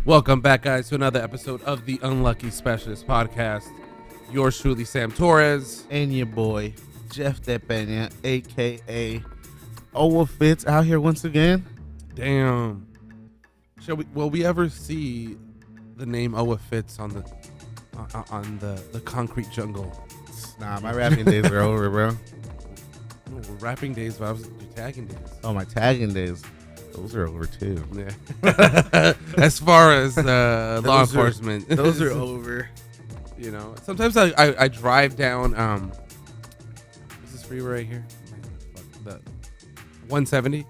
Welcome back, guys, to another episode of the Unlucky Specialist Podcast. Yours truly, Sam Torres. And your boy, Jeff Depena, a.k.a. Owa Fitz, out here once again. Damn. Will we ever see the name Owa Fitz on the concrete jungle? Nah, my rapping days are over, bro. No, we're rapping days, but I was your tagging days. Oh, my tagging days. Those are over, too. Yeah. As far as law enforcement. Those are over. You know, sometimes I drive down, what's this freeway right here? The 170.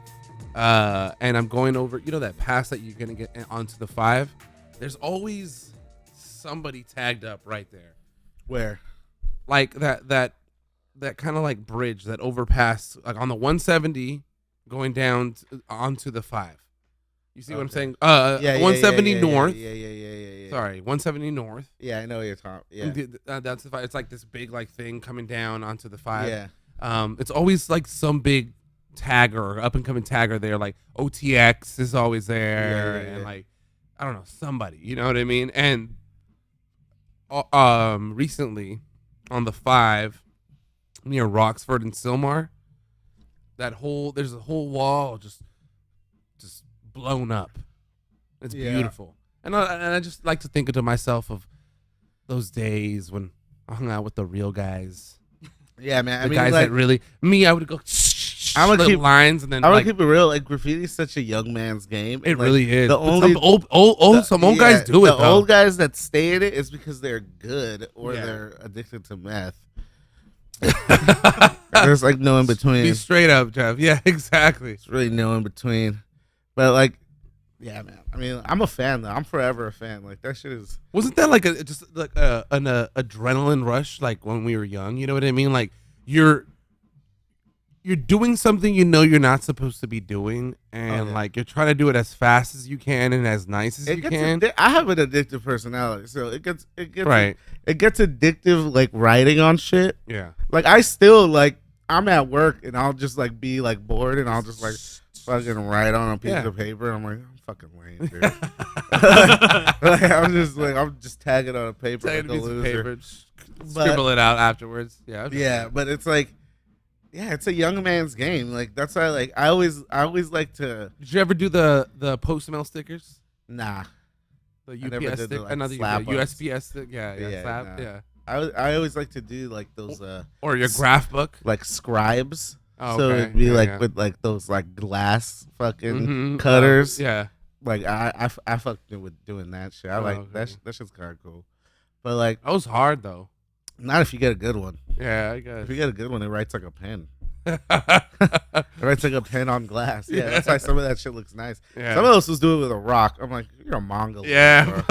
And I'm going over, you know, that pass that you're going to get onto the 5. There's always somebody tagged up right there. Where? Like that kind of like bridge, that overpass, like on the 170 going down onto the 5. You see what I'm saying? 170 north. Yeah. Sorry, 170 north. Yeah, I know what you're talking. Yeah. That's the 5. It's like this big like thing coming down onto the 5. Yeah. It's always like some big tagger, up and coming tagger there, like OTX is always there, and like I don't know, somebody, you know what I mean? And recently on the 5 near Roxford and Sylmar, there's a whole wall just blown up. It's beautiful. And I just like to think to myself of those days when I hung out with the real guys. Yeah, man. The guys that really I would go I'm gonna keep lines, and then I'm gonna keep it real. Like, graffiti is such a young man's game. It like, really is. The only some old guys do it. The old guys that stay in it is because they're good or they're addicted to meth. There's like no in between. Be straight up, Jeff. Yeah, exactly. It's really no in between. But like, yeah, man. I mean, I'm a fan though. I'm forever a fan. Like, that shit is. Wasn't that like just like an adrenaline rush, like when we were young? You know what I mean? Like you're doing something you know you're not supposed to be doing, and like you're trying to do it as fast as you can and as nice as you can. I have an addictive personality, so it gets right. It gets addictive, like writing on shit. Yeah. Like, I still like, I'm at work and I'll just like be like bored and I'll just like fucking write on a piece of paper. And I'm like, I'm fucking lame, dude. Like, I'm just tagging on a paper like a loser. Scribble it out afterwards. Yeah. Yeah, but it's like, yeah, it's a young man's game. Like, that's why, like, I always like to. Did you ever do the post mail stickers? Nah. The UPS stick, another USPS stick. Yeah. I always like to do like those or your graph book, like scribes. Oh, so it'd be with like those like glass fucking cutters. Yeah. Like I fucked with doing that shit. I like that. That shit's kind of cool. But like, that was hard though. Not if you get a good one. Yeah, I guess. If you get a good one, it writes like a pen. It writes like a pen on glass. Yeah, that's why some of that shit looks nice. Yeah. Some of us was doing it with a rock. I'm like, you're a Mongol. Yeah,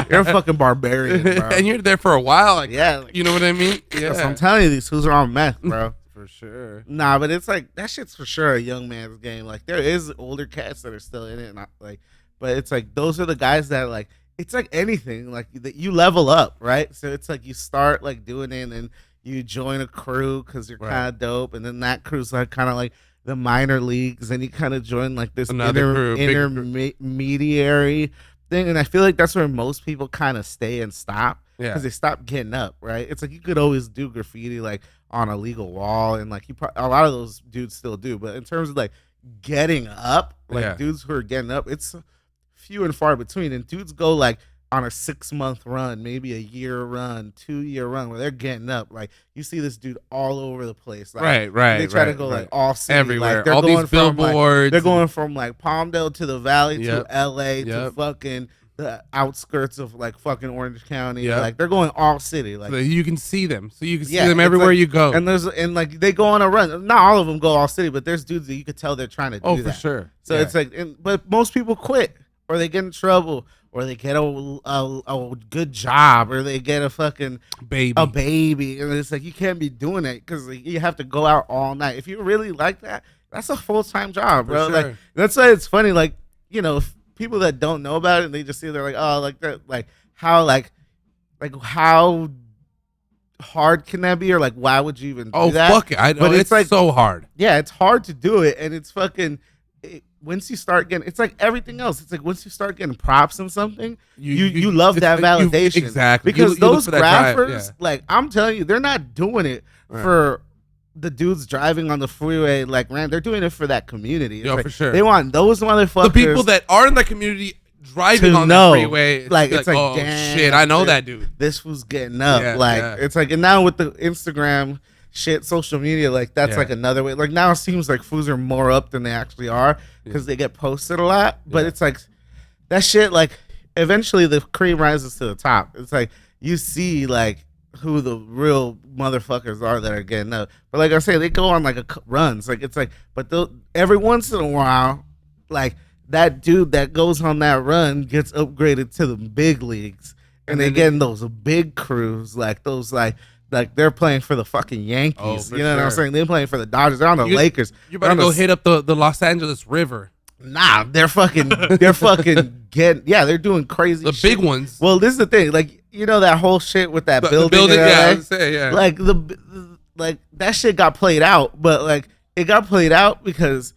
you're a fucking barbarian, bro. And you're there for a while. Like, like, you know what I mean? Yeah. So I'm telling you, these fools are on meth, bro. For sure. Nah, but it's like, that shit's for sure a young man's game. Like, there is older cats that are still in it, but it's like, those are the guys that like, it's like anything, like that you level up, right? So it's like you start like doing it, and then you join a crew because you're kind of dope, and then that crew's like kind of like the minor leagues, and you kind of join like this intermediary thing. And I feel like that's where most people kind of stay and stop, because they stop getting up, right? It's like you could always do graffiti like on a legal wall, and like a lot of those dudes still do, but in terms of like getting up, like dudes who are getting up, it's few and far between. And dudes go like on a 6-month run, maybe a year run, 2-year run, where they're getting up. Like, you see this dude all over the place. Like, right. They try to go like all city, everywhere. Like, they're all going these billboards. They're going from like Palmdale to the Valley to LA to fucking the outskirts of like fucking Orange County. Like, they're going all city. Like, so you can see them. So you can see them everywhere you go. And like they go on a run. Not all of them go all city, but there's dudes that you could tell they're trying to do that. Oh, for sure. So it's like, but most people quit, or they get in trouble, or they get a good job, or they get a fucking baby, and it's like, you can't be doing it because like, you have to go out all night. If you really like that, that's a full-time job, bro. Sure. Like, that's why it's funny. Like, you know, people that don't know about it, and they just see, they're like, oh, like that, like how hard can that be, or like why would you even do that? Fuck it, I know, but it's like so hard. Yeah, it's hard to do it, and it's fucking. once you start getting, it's like everything else. It's like once you start getting props and something, you love that validation. Exactly. Because those graphers, drive, like I'm telling you, they're not doing it for the dudes driving on the freeway. Like, man, they're doing it for that community. It's like, for sure. They want those motherfuckers. The people that are in the community driving on the freeway. Like, it's like, oh, damn, shit, I know that dude. This was getting up. It's like, and now with the Instagram shit, social media, like that's like another way. Like now it seems like fools are more up than they actually are because they get posted a lot. But it's like that shit. Like eventually the cream rises to the top. It's like you see like who the real motherfuckers are that are getting up. But like I say, they go on like runs. Like it's like, but every once in a while, like that dude that goes on that run gets upgraded to the big leagues, and they get in those big crews, like those like they're playing for the fucking Yankees. You know what I'm saying? They're playing for the Dodgers. They're on the Lakers. You're about to go hit up the Los Angeles River. Nah, they're fucking getting, they're doing crazy shit. Big ones. Well, this is the thing. Like, you know that whole shit with that building? The building, I would say, Like, like that shit got played out, but like, it got played out because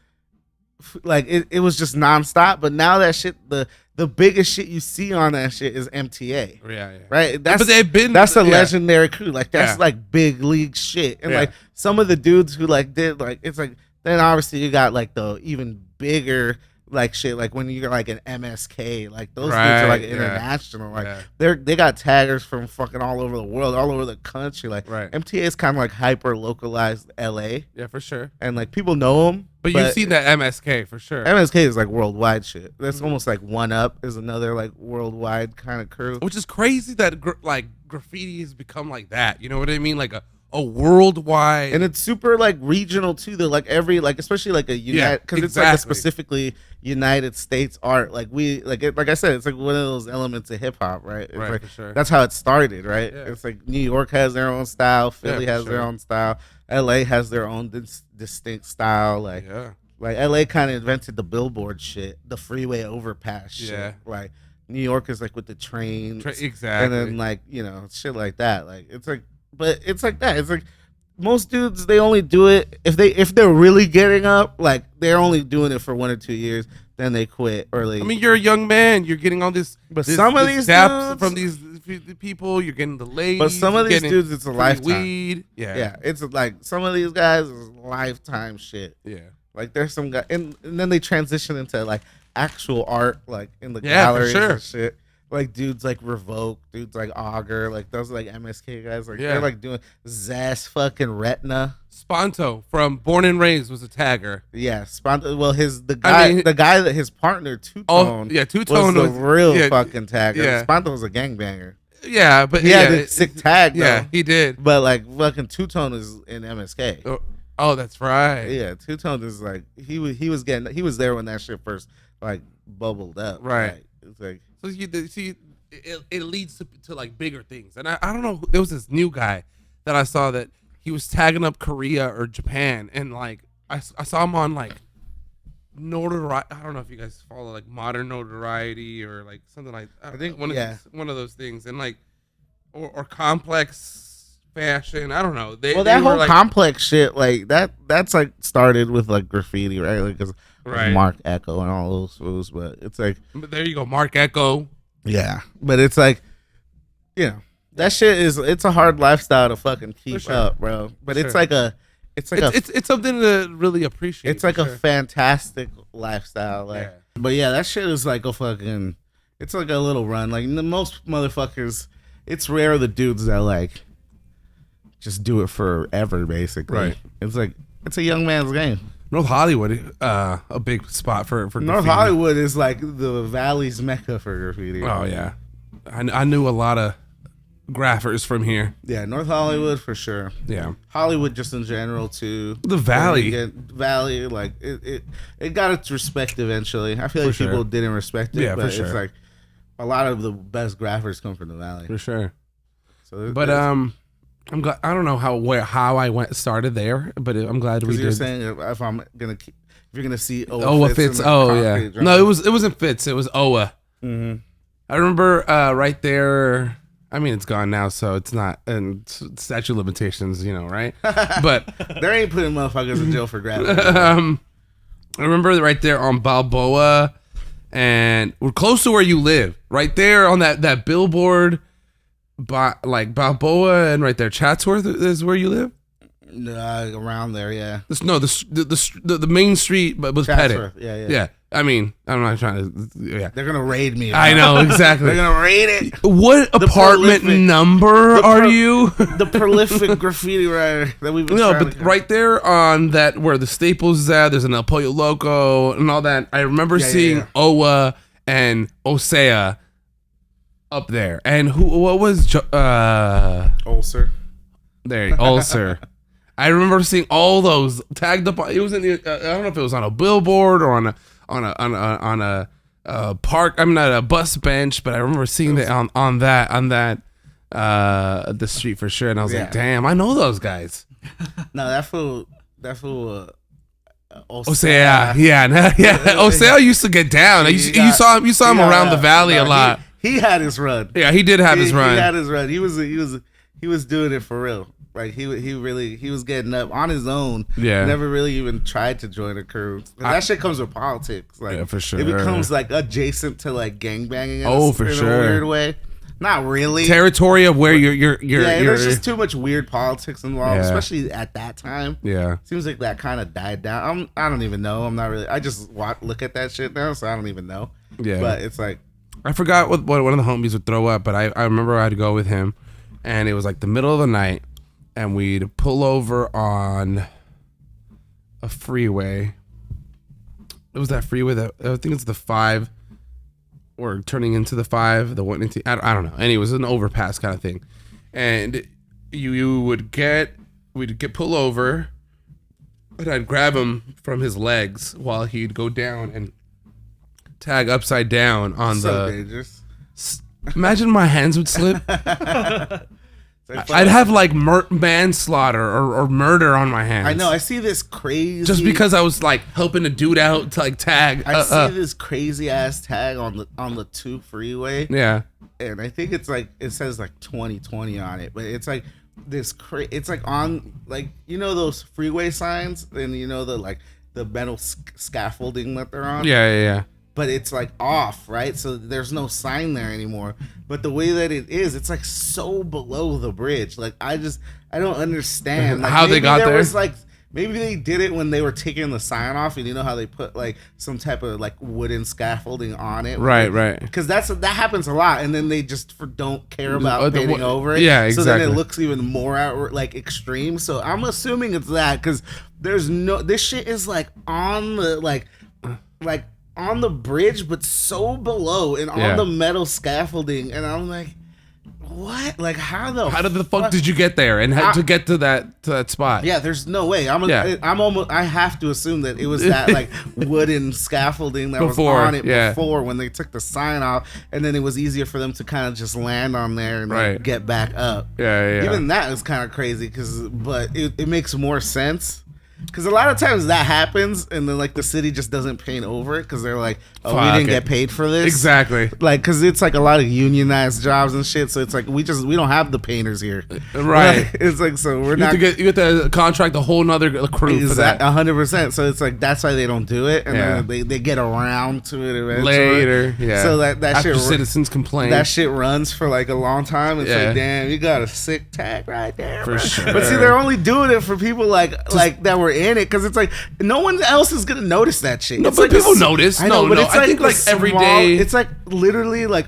like it was just nonstop. But now that shit, the biggest shit you see on that shit is MTA. Yeah. Right? But they've been that's a legendary crew. Like that's like big league shit. And like some of the dudes who like did like it's like then obviously you got like the even bigger like shit, like when you're like an MSK, like those dudes are like international. Like they got taggers from fucking all over the world, all over the country. Like MTA is kind of like hyper localized LA. Yeah, for sure. And like people know them. But you've seen that MSK for sure. MSK is like worldwide shit. That's almost like One Up is another like worldwide kind of crew. Which is crazy that like graffiti has become like that. You know what I mean? Like a worldwide, and it's super like regional too. The like every like especially like a United because it's like a specifically United States art. Like we like it, like I said, it's like one of those elements of hip hop, right? It's like, for sure. That's how it started, right? Yeah. It's like New York has their own style, Philly has their own style, LA has their own distinct style. Like like LA kind of invented the billboard shit, the freeway overpass shit. Yeah. Like New York is like with the trains, exactly, and then like you know shit like that. Like it's like. But it's like that. It's like most dudes, they only do it if they're really getting up. Like they're only doing it for 1 or 2 years, then they quit or they. I mean, you're a young man. You're getting all this. But some of these dudes from these people, you're getting the ladies. But some of these dudes, it's a lifetime. Weed. Yeah. It's like some of these guys is lifetime shit. Yeah. Like there's some guy, and then they transition into like actual art, like in the galleries and shit. Like dudes like Revoke, dudes like Auger, like those like MSK guys, like they're like doing Zest fucking Retina. Sponto from Born and Raised was a tagger. Yeah, Sponto. Well, the guy that his partner Two Tone. Two Tone was the real fucking tagger. Yeah. Sponto was a gangbanger. Yeah, but he had a sick tag. Though. Yeah, he did. But like fucking Two Tone is in MSK. Oh, that's right. Yeah, Two Tone is like he was there when that shit first like bubbled up. Right. It's like. So you see, it leads to like bigger things, and I don't know. There was this new guy that I saw that he was tagging up Korea or Japan, and like I saw him on like notoriety. I don't know if you guys follow like Modern Notoriety or like something like I think one of those things, and like or Complex Fashion. I don't know. That whole like, Complex shit like that's like started with like graffiti, right? Like 'cause Mark Echo and all those fools, but it's like. But there you go, Mark Echo. Yeah, but it's like, you know, that shit it's a hard lifestyle to fucking keep up, bro. But it's like it's something to really appreciate. It's like a fantastic lifestyle, like. Yeah. But yeah, that shit is like a fucking. It's like a little run. Like the most motherfuckers, it's rare the dudes that like. Just do it forever, basically. Right. It's like it's a young man's game. North Hollywood, a big spot for North graffiti. Hollywood is like the Valley's mecca for graffiti. Oh yeah, I knew a lot of graphers from here. Yeah, North Hollywood for sure. Yeah, Hollywood just in general too. The Valley, Valley, like it got its respect eventually. I feel like people didn't respect it. Yeah, but it's like a lot of the best graphers come from the Valley for sure. So, but I'm glad. I don't know how I started there, but I'm glad we did. You're saying if you're gonna see Oa Fitz. Oh yeah. No, it wasn't Fitz. It was Oa. Mm-hmm. I remember right there. I mean, it's gone now, so it's not and statute of limitations, you know, right? But there ain't putting motherfuckers in jail for grabbing. I remember right there on Balboa, and we're close to where you live. Right there on that billboard, like Balboa, and right there, Chatsworth is where you live. Around there, yeah. The main street, but was Pettit. Yeah. I mean, I'm not trying to. Yeah, they're gonna raid me. I know exactly. They're gonna raid it. What apartment number are you? The prolific graffiti writer that we've been. No, but right there on that where the Staples is at, there's an El Pollo Loco and all that. I remember seeing Owa and Osea up there, and what was Ulcer? There, Ulcer. I remember seeing all those tagged up. It was in the, I don't know if it was on a billboard or on a park. I'm not a bus bench, but I remember seeing that on that the street for sure. And I was like, damn, I know those guys. No, that fool. Osea, yeah. Osea used to get down. You saw him around the valley a lot. He had his run. Yeah, he did have his run. He had his run. He was doing it for real. Like he was getting up on his own. Yeah, never really even tried to join a crew. That shit comes with politics. Like, yeah, for sure. It becomes like adjacent to like gangbanging. For in sure. a weird way. Not really. Territory of where you're. There's just too much weird politics involved, especially at that time. Yeah, seems like that kind of died down. I don't even know. I'm not really. I just look at that shit now, so I don't even know. Yeah, but it's like I forgot what one of the homies would throw up, but I remember I had to go with him, and it was like the middle of the night. And we'd pull over on a freeway. It was that freeway that I think it's the 5, or turning into the 5, the one into I don't know. Anyway, it was an overpass kind of thing, and we'd get pull over, and I'd grab him from his legs while he'd go down and tag upside down on so dangerous. Imagine my hands would slip. I'd have like manslaughter or murder on my hands. I know. I see this crazy. Just because I was like helping a dude out to like tag. I see this crazy ass tag on the 2 freeway. Yeah. And I think it's like it says like 2020 on it, but it's like this. It's like on like those freeway signs, and the metal scaffolding that they're on. Yeah. But it's like off, right? So there's no sign there anymore. But the way that it is, it's like so below the bridge. Like I don't understand like, how they got there. Was like maybe they did it when they were taking the sign off, and how they put like some type of like wooden scaffolding on it. Right. Because that happens a lot, and then they just don't care about painting over it. Yeah, exactly. So then it looks even more like extreme. So I'm assuming it's that because this shit is like on the like on the bridge, but so below and on the metal scaffolding, and I'm like, what? Like, how did the fuck did you get there and to get to that spot? Yeah, there's no way. I have to assume that it was that like wooden scaffolding that was on it before when they took the sign off, and then it was easier for them to kind of just land on there and like, get back up. Yeah. Even that is kind of crazy but it makes more sense. Because a lot of times that happens, and then like the city just doesn't paint over it because they're like, "Oh, we didn't get paid for this." Exactly. Like, because it's like a lot of unionized jobs and shit, so it's like we don't have the painters here, right? Like, it's like so we're not. You get to contract a whole nother crew for that. 100%. So it's like that's why they don't do it, and then they get around to it eventually. Later. Yeah. So that after shit citizens complain, that shit runs for like a long time. It's like, damn, you got a sick tag right there. For sure. But see, they're only doing it for people like that were in it, because it's like no one else is gonna notice that shit. No, it's but like people notice. I know, but it's I think like every day. It's like literally like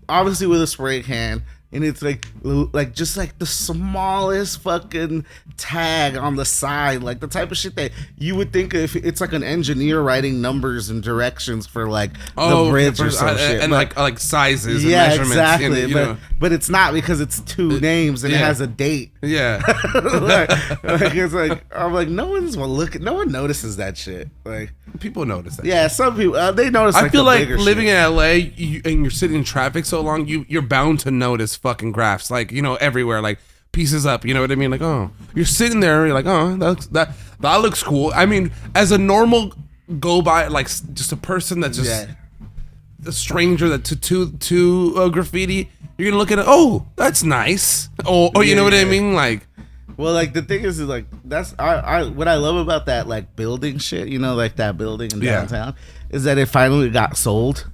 obviously with a spray can, and it's like just like the smallest fucking tag on the side, like the type of shit that you would think if it's like an engineer writing numbers and directions for like the bridge or some shit, and like sizes, and measurements, exactly. And, but it's not, because it's 2 names and it has a date. Yeah, like it's like I'm like no one notices that shit. Like people notice that. Yeah, some people they notice. I feel like living shit. in LA and you're sitting in traffic so long, you're bound to notice fucking graphs, like everywhere, like pieces up. You know what I mean? Like, oh, you're sitting there, you're like, oh, that looks cool. I mean, as a normal go by, like just a person that's just a stranger that to graffiti, you're gonna look at it. Oh, that's nice. Oh, you know what I mean? Like, Well, like the thing is like that's I what I love about that like building shit, you know, like that building in downtown, is that it finally got sold.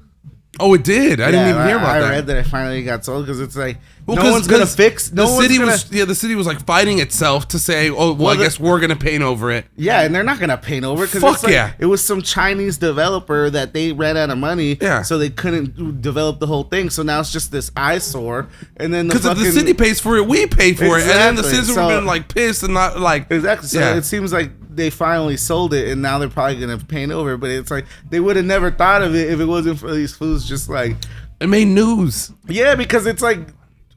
Oh, it did. I didn't even hear about that. I read that it finally got sold because it's like no one's gonna fix. The city was like fighting itself to say, oh, well, I guess we're gonna paint over it. Yeah, and they're not gonna paint over it because it was some Chinese developer that they ran out of money, so they couldn't develop the whole thing. So now it's just this eyesore, and then because if the city pays for it, we pay for it, and then the citizens have been like pissed and not like exactly. So it seems like they finally sold it, and now they're probably gonna paint over it. But it's like they would have never thought of it if it wasn't for these fools. Just like it made news. Yeah, because it's like.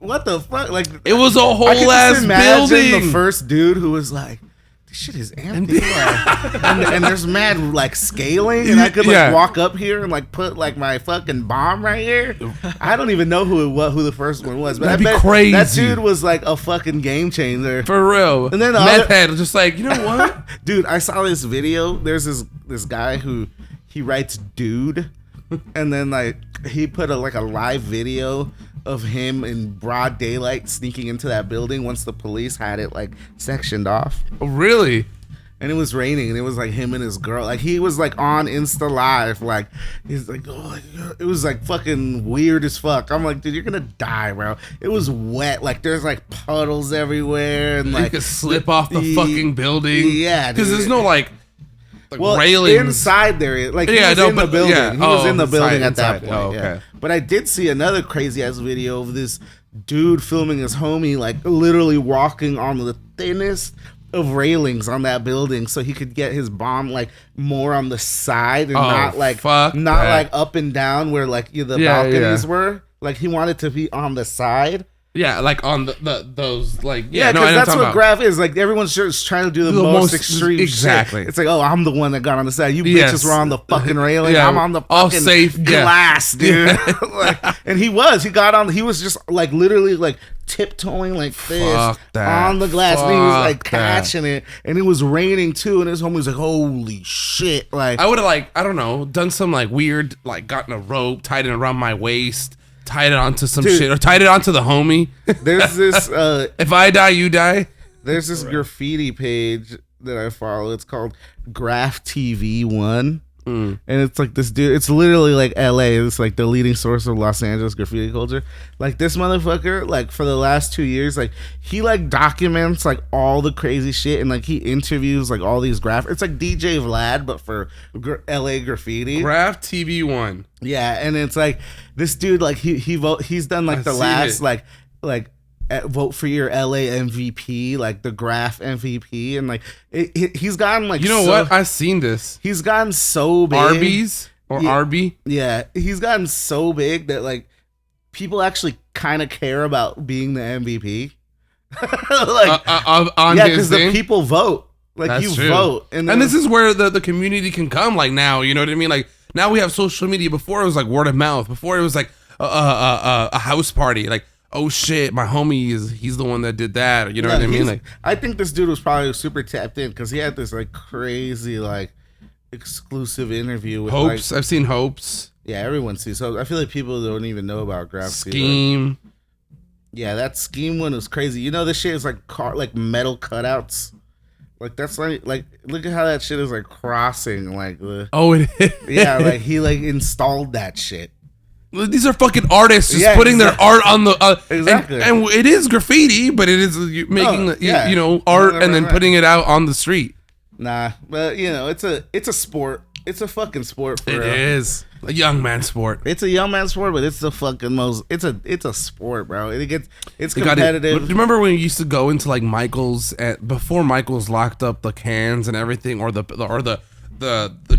What the fuck? Like it was a whole ass building. The first dude who was like, "This shit is empty," and there's mad like scaling, and I could like walk up here and like put like my fucking bomb right here. I don't even know who the first one was, but that'd be crazy. That dude was like a fucking game changer for real. And then the meth head was just like, you know what, dude? I saw this video. There's this guy who he writes "dude," and then like he put a live video of him in broad daylight sneaking into that building once the police had it like sectioned off. Oh, really? And it was raining, and it was like him and his girl. Like he was like on Insta Live, like he's like, oh, it was like fucking weird as fuck. I'm like, dude, you're gonna die, bro. It was wet, like there's like puddles everywhere, and like you could slip off the fucking building. Yeah, because there's no like well, railings inside there. Like he was in the building. Yeah. He was in the building at that point. Oh, okay. Yeah. But I did see another crazy ass video of this dude filming his homie like literally walking on the thinnest of railings on that building so he could get his bomb like more on the side and not like up and down where like the balconies were. Like he wanted to be on the side. Yeah, like on those like because that's what graph is. Like everyone's just trying to do the most extreme exactly. Shit. It's like, oh, I'm the one that got on the side. You bitches were on the fucking railing. I'm on the fucking safe glass, dude. And he got on. He was just like literally like tiptoeing like this on the glass. And he was like catching it, and it was raining too. And his homie was like, "Holy shit!" Like I would have like I don't know done some like weird like gotten a rope, tied it around my waist. Tied it onto some shit or tied it onto the homie. There's this if I die, you die. There's this graffiti page that I follow. It's called Graph TV 1. And it's like this dude, it's literally like LA. It's like the leading source of Los Angeles graffiti culture. Like this motherfucker, like for the last 2 years, like he like documents like all the crazy shit and like he interviews like all these it's like DJ Vlad, but for LA graffiti. Graph TV 1. Yeah, and it's like this dude, like he's done like the last like vote for your LA MVP, like the Graph MVP, and like he's gotten like what I've seen this. He's gotten so big. Arby's or Arby. Yeah, he's gotten so big that like people actually kind of care about being the MVP. Like because the people vote. Like that's you true. Vote, and this is where the community can come. Like now, you know what I mean? Like now we have social media. Before it was like word of mouth. Before it was like a house party. Like, oh shit, my homie he's the one that did that. You know what I mean? Like I think this dude was probably super tapped in because he had this like crazy like exclusive interview with Hopes. I've seen Hopes. Yeah, everyone sees. So I feel like people don't even know about Graph Scheme. Yeah, that Scheme one was crazy. You know, this shit is like metal cutouts. Like that's like look at how that shit is like crossing like the. Oh, it is. Yeah, like he like installed that shit. These are fucking artists just putting their art on the exactly, and it is graffiti, but it is making art and then putting it out on the street. Nah, but you know it's a sport. It's a fucking sport. For it is a young man sport. It's a young man sport, but it's the fucking most. It's a sport, bro. It's competitive. Remember when you used to go into like Michael's before Michael's locked up the cans and everything, or the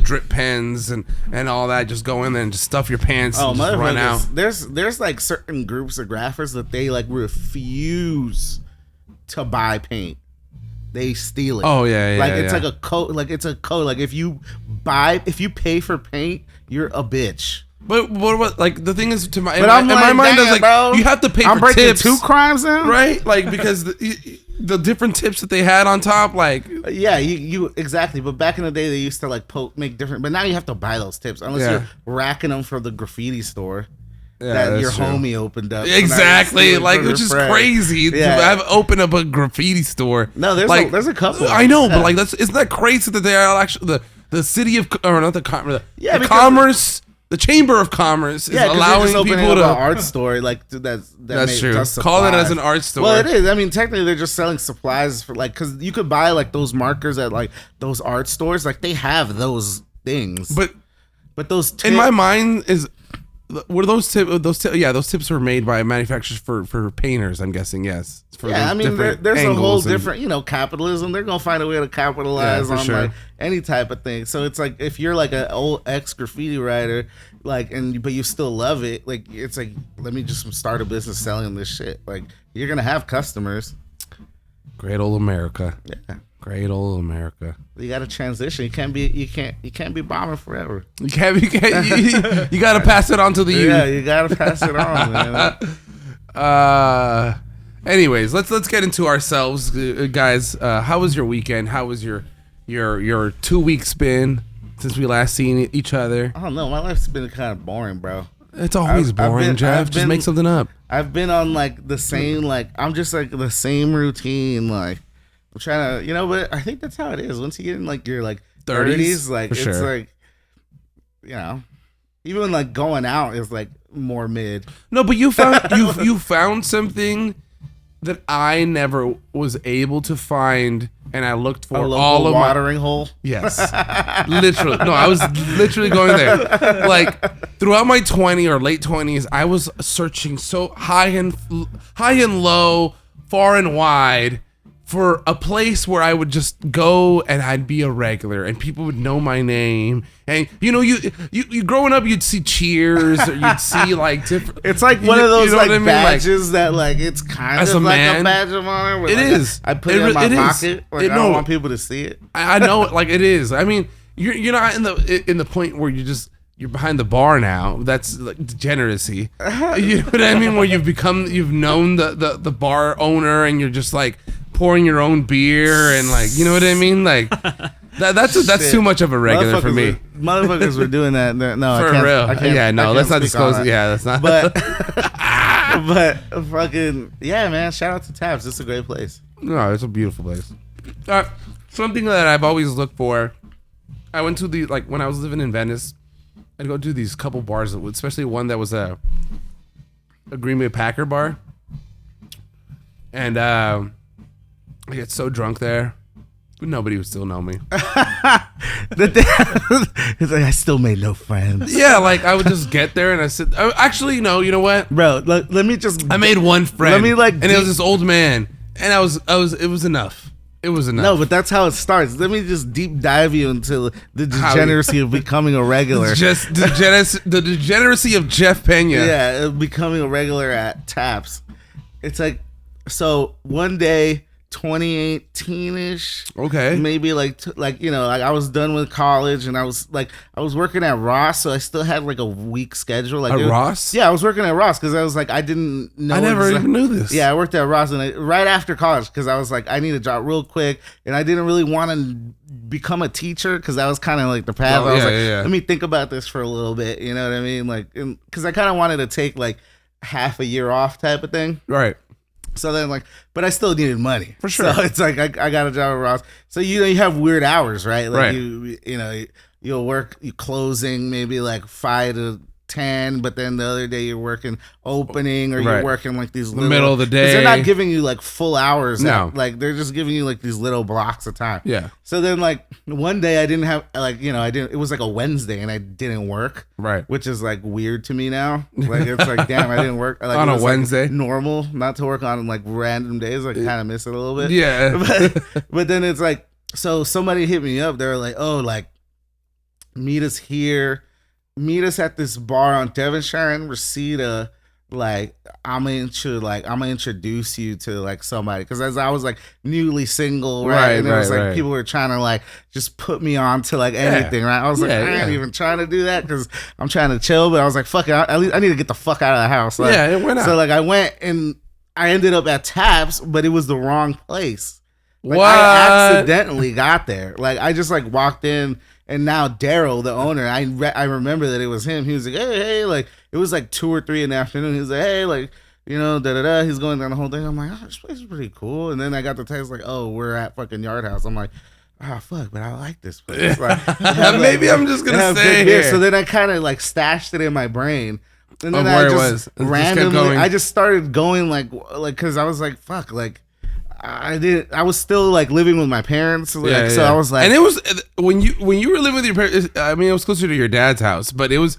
drip pens and all that? Just go in there and just stuff your pants and just run out. There's like certain groups of graphers that they like refuse to buy paint. They steal it. Oh yeah, like it's like a code. Like it's a code. Like if you pay for paint, you're a bitch. But what? Like the thing is, in my mind, is like bro, you have to pay for tips. 2 crimes in, right? Like because the different tips that they had on top, like yeah, you exactly. But back in the day, they used to like make different. But now you have to buy those tips unless you're racking them for the graffiti store. that your homie opened up. Exactly, like which is crazy to have opened up a graffiti store. No, there's a couple. I know, but like isn't that crazy that they are actually the city of or not the commerce. The Chamber of Commerce is allowing people to an art store like that's true. Call it as an art store. Well, it is. I mean, technically, they're just selling supplies for like because you could buy like those markers at like those art stores. Like they have those things, but those in my mind is. Were those tips were made by manufacturers for painters, I'm guessing, yes. I mean, there's a whole different, capitalism. They're going to find a way to capitalize on like any type of thing. So it's like, if you're like an old ex-graffiti writer, like, but you still love it, like, it's like, let me just start a business selling this shit. Like, you're going to have customers. Great old America. Yeah. Great old America. You got to transition. You can't be bombing forever. You got to pass it on to the youth. Yeah, you got to pass it on, man. Anyways, let's get into ourselves, guys. How was your weekend? How was your 2 weeks been since we last seen each other? I don't know. My life's been kind of boring, bro. It's always boring, Jeff. Just make something up. I've been on like the same I'm just like the same routine, like. I'm trying to, but I think that's how it is. Once you get in like your like 30s, like it's like, even like going out is like more mid. No, but you found you found something that I never was able to find, and I looked for all of watering hole. Yes, literally. No, I was literally going there. Like throughout my 20s or late 20s, I was searching so high and low, far and wide. For a place where I would just go and I'd be a regular and people would know my name. And you growing up, you'd see Cheers or you'd see like different. It's like one of those like badges that like it's kind of like a badge of honor. It is. I put it in my pocket. Like, I don't want people to see it. I know it. Like it is. I mean, you're not in the point where you're behind the bar now. That's like degeneracy. You know what I mean? Where you've known the bar owner and you're just like pouring your own beer and like, you know what I mean? Like that's too much of a regular for me. Motherfuckers were doing that. No, for real. Let's not disclose it. Yeah, that's not. But fucking man. Shout out to Tabs. It's a great place. No, it's a beautiful place. Something that I've always looked for. I went to when I was living in Venice. I'd go to these couple bars, especially one that was a Green Bay Packer bar, and I get so drunk there, but nobody would still know me. It's like I still made no friends. Yeah, like I would just get there and I said, actually, no, you know what, bro? Let me just. I made one friend. And it was this old man, and it was enough. It was enough. No, but that's how it starts. Let me just deep dive you into the degeneracy of becoming a regular. Just the degeneracy of Jeff Pena. Yeah, becoming a regular at Taps. It's like, so one day, 2018-ish. Okay. Maybe like I was done with college and I was working at Ross, so I still had like a week schedule. Like Ross? Yeah, I was working at Ross because I was like, I didn't know. I never even knew this. Yeah, I worked at Ross right after college because I was like, I need a job real quick, and I didn't really want to become a teacher because that was kind of like the path. I was like, let me think about this for a little bit. You know what I mean? Like, because I kind of wanted to take like half a year off type of thing. Right. So then, but I still needed money for sure. So it's like I got a job at Ross. So you have weird hours, right? Like right. You'll work closing maybe like 5 to 10, but then the other day you're working opening or you're working like these the middle of the day. They're not giving you like full hours. No, they're just giving you like these little blocks of time. Yeah. So then one day I didn't have I didn't. It was like a Wednesday and I didn't work. Right. Which is like weird to me now. Like it's like damn, I didn't work on a Wednesday. Normal not to work on like random days. I kind of miss it a little bit. Yeah. But then it's like, so somebody hit me up. They're like, oh, like meet us here. Meet us at this bar on Devonshire and Reseda. Like I'm gonna introduce you to like somebody, because as I was like newly single, right? And it was like people were trying to like just put me on to like anything, right? I was like, I ain't even trying to do that because I'm trying to chill, but I was like, fuck it, at least I need to get the fuck out of the house. Like, yeah, it went out. So like I went and I ended up at Taps, but it was the wrong place. Like, what? I accidentally got there. Like I just like walked in. And now Daryl, the owner, I remember that it was him. He was like, hey, like it was like 2 or 3 in the afternoon. He was like, hey, like, you know, He's going down the whole thing. I'm like, oh, this place is pretty cool. And then I got the text like, oh, we're at fucking Yard House. I'm like, oh fuck, but I like this place. Like, maybe I'm just gonna stay here. So then I kind of like stashed it in my brain. And then I just randomly, I just started going like, cause I was like, fuck, like I was still like living with my parents. Like, so I was like, and it was when you were living with your parents. I mean, it was closer to your dad's house, but it was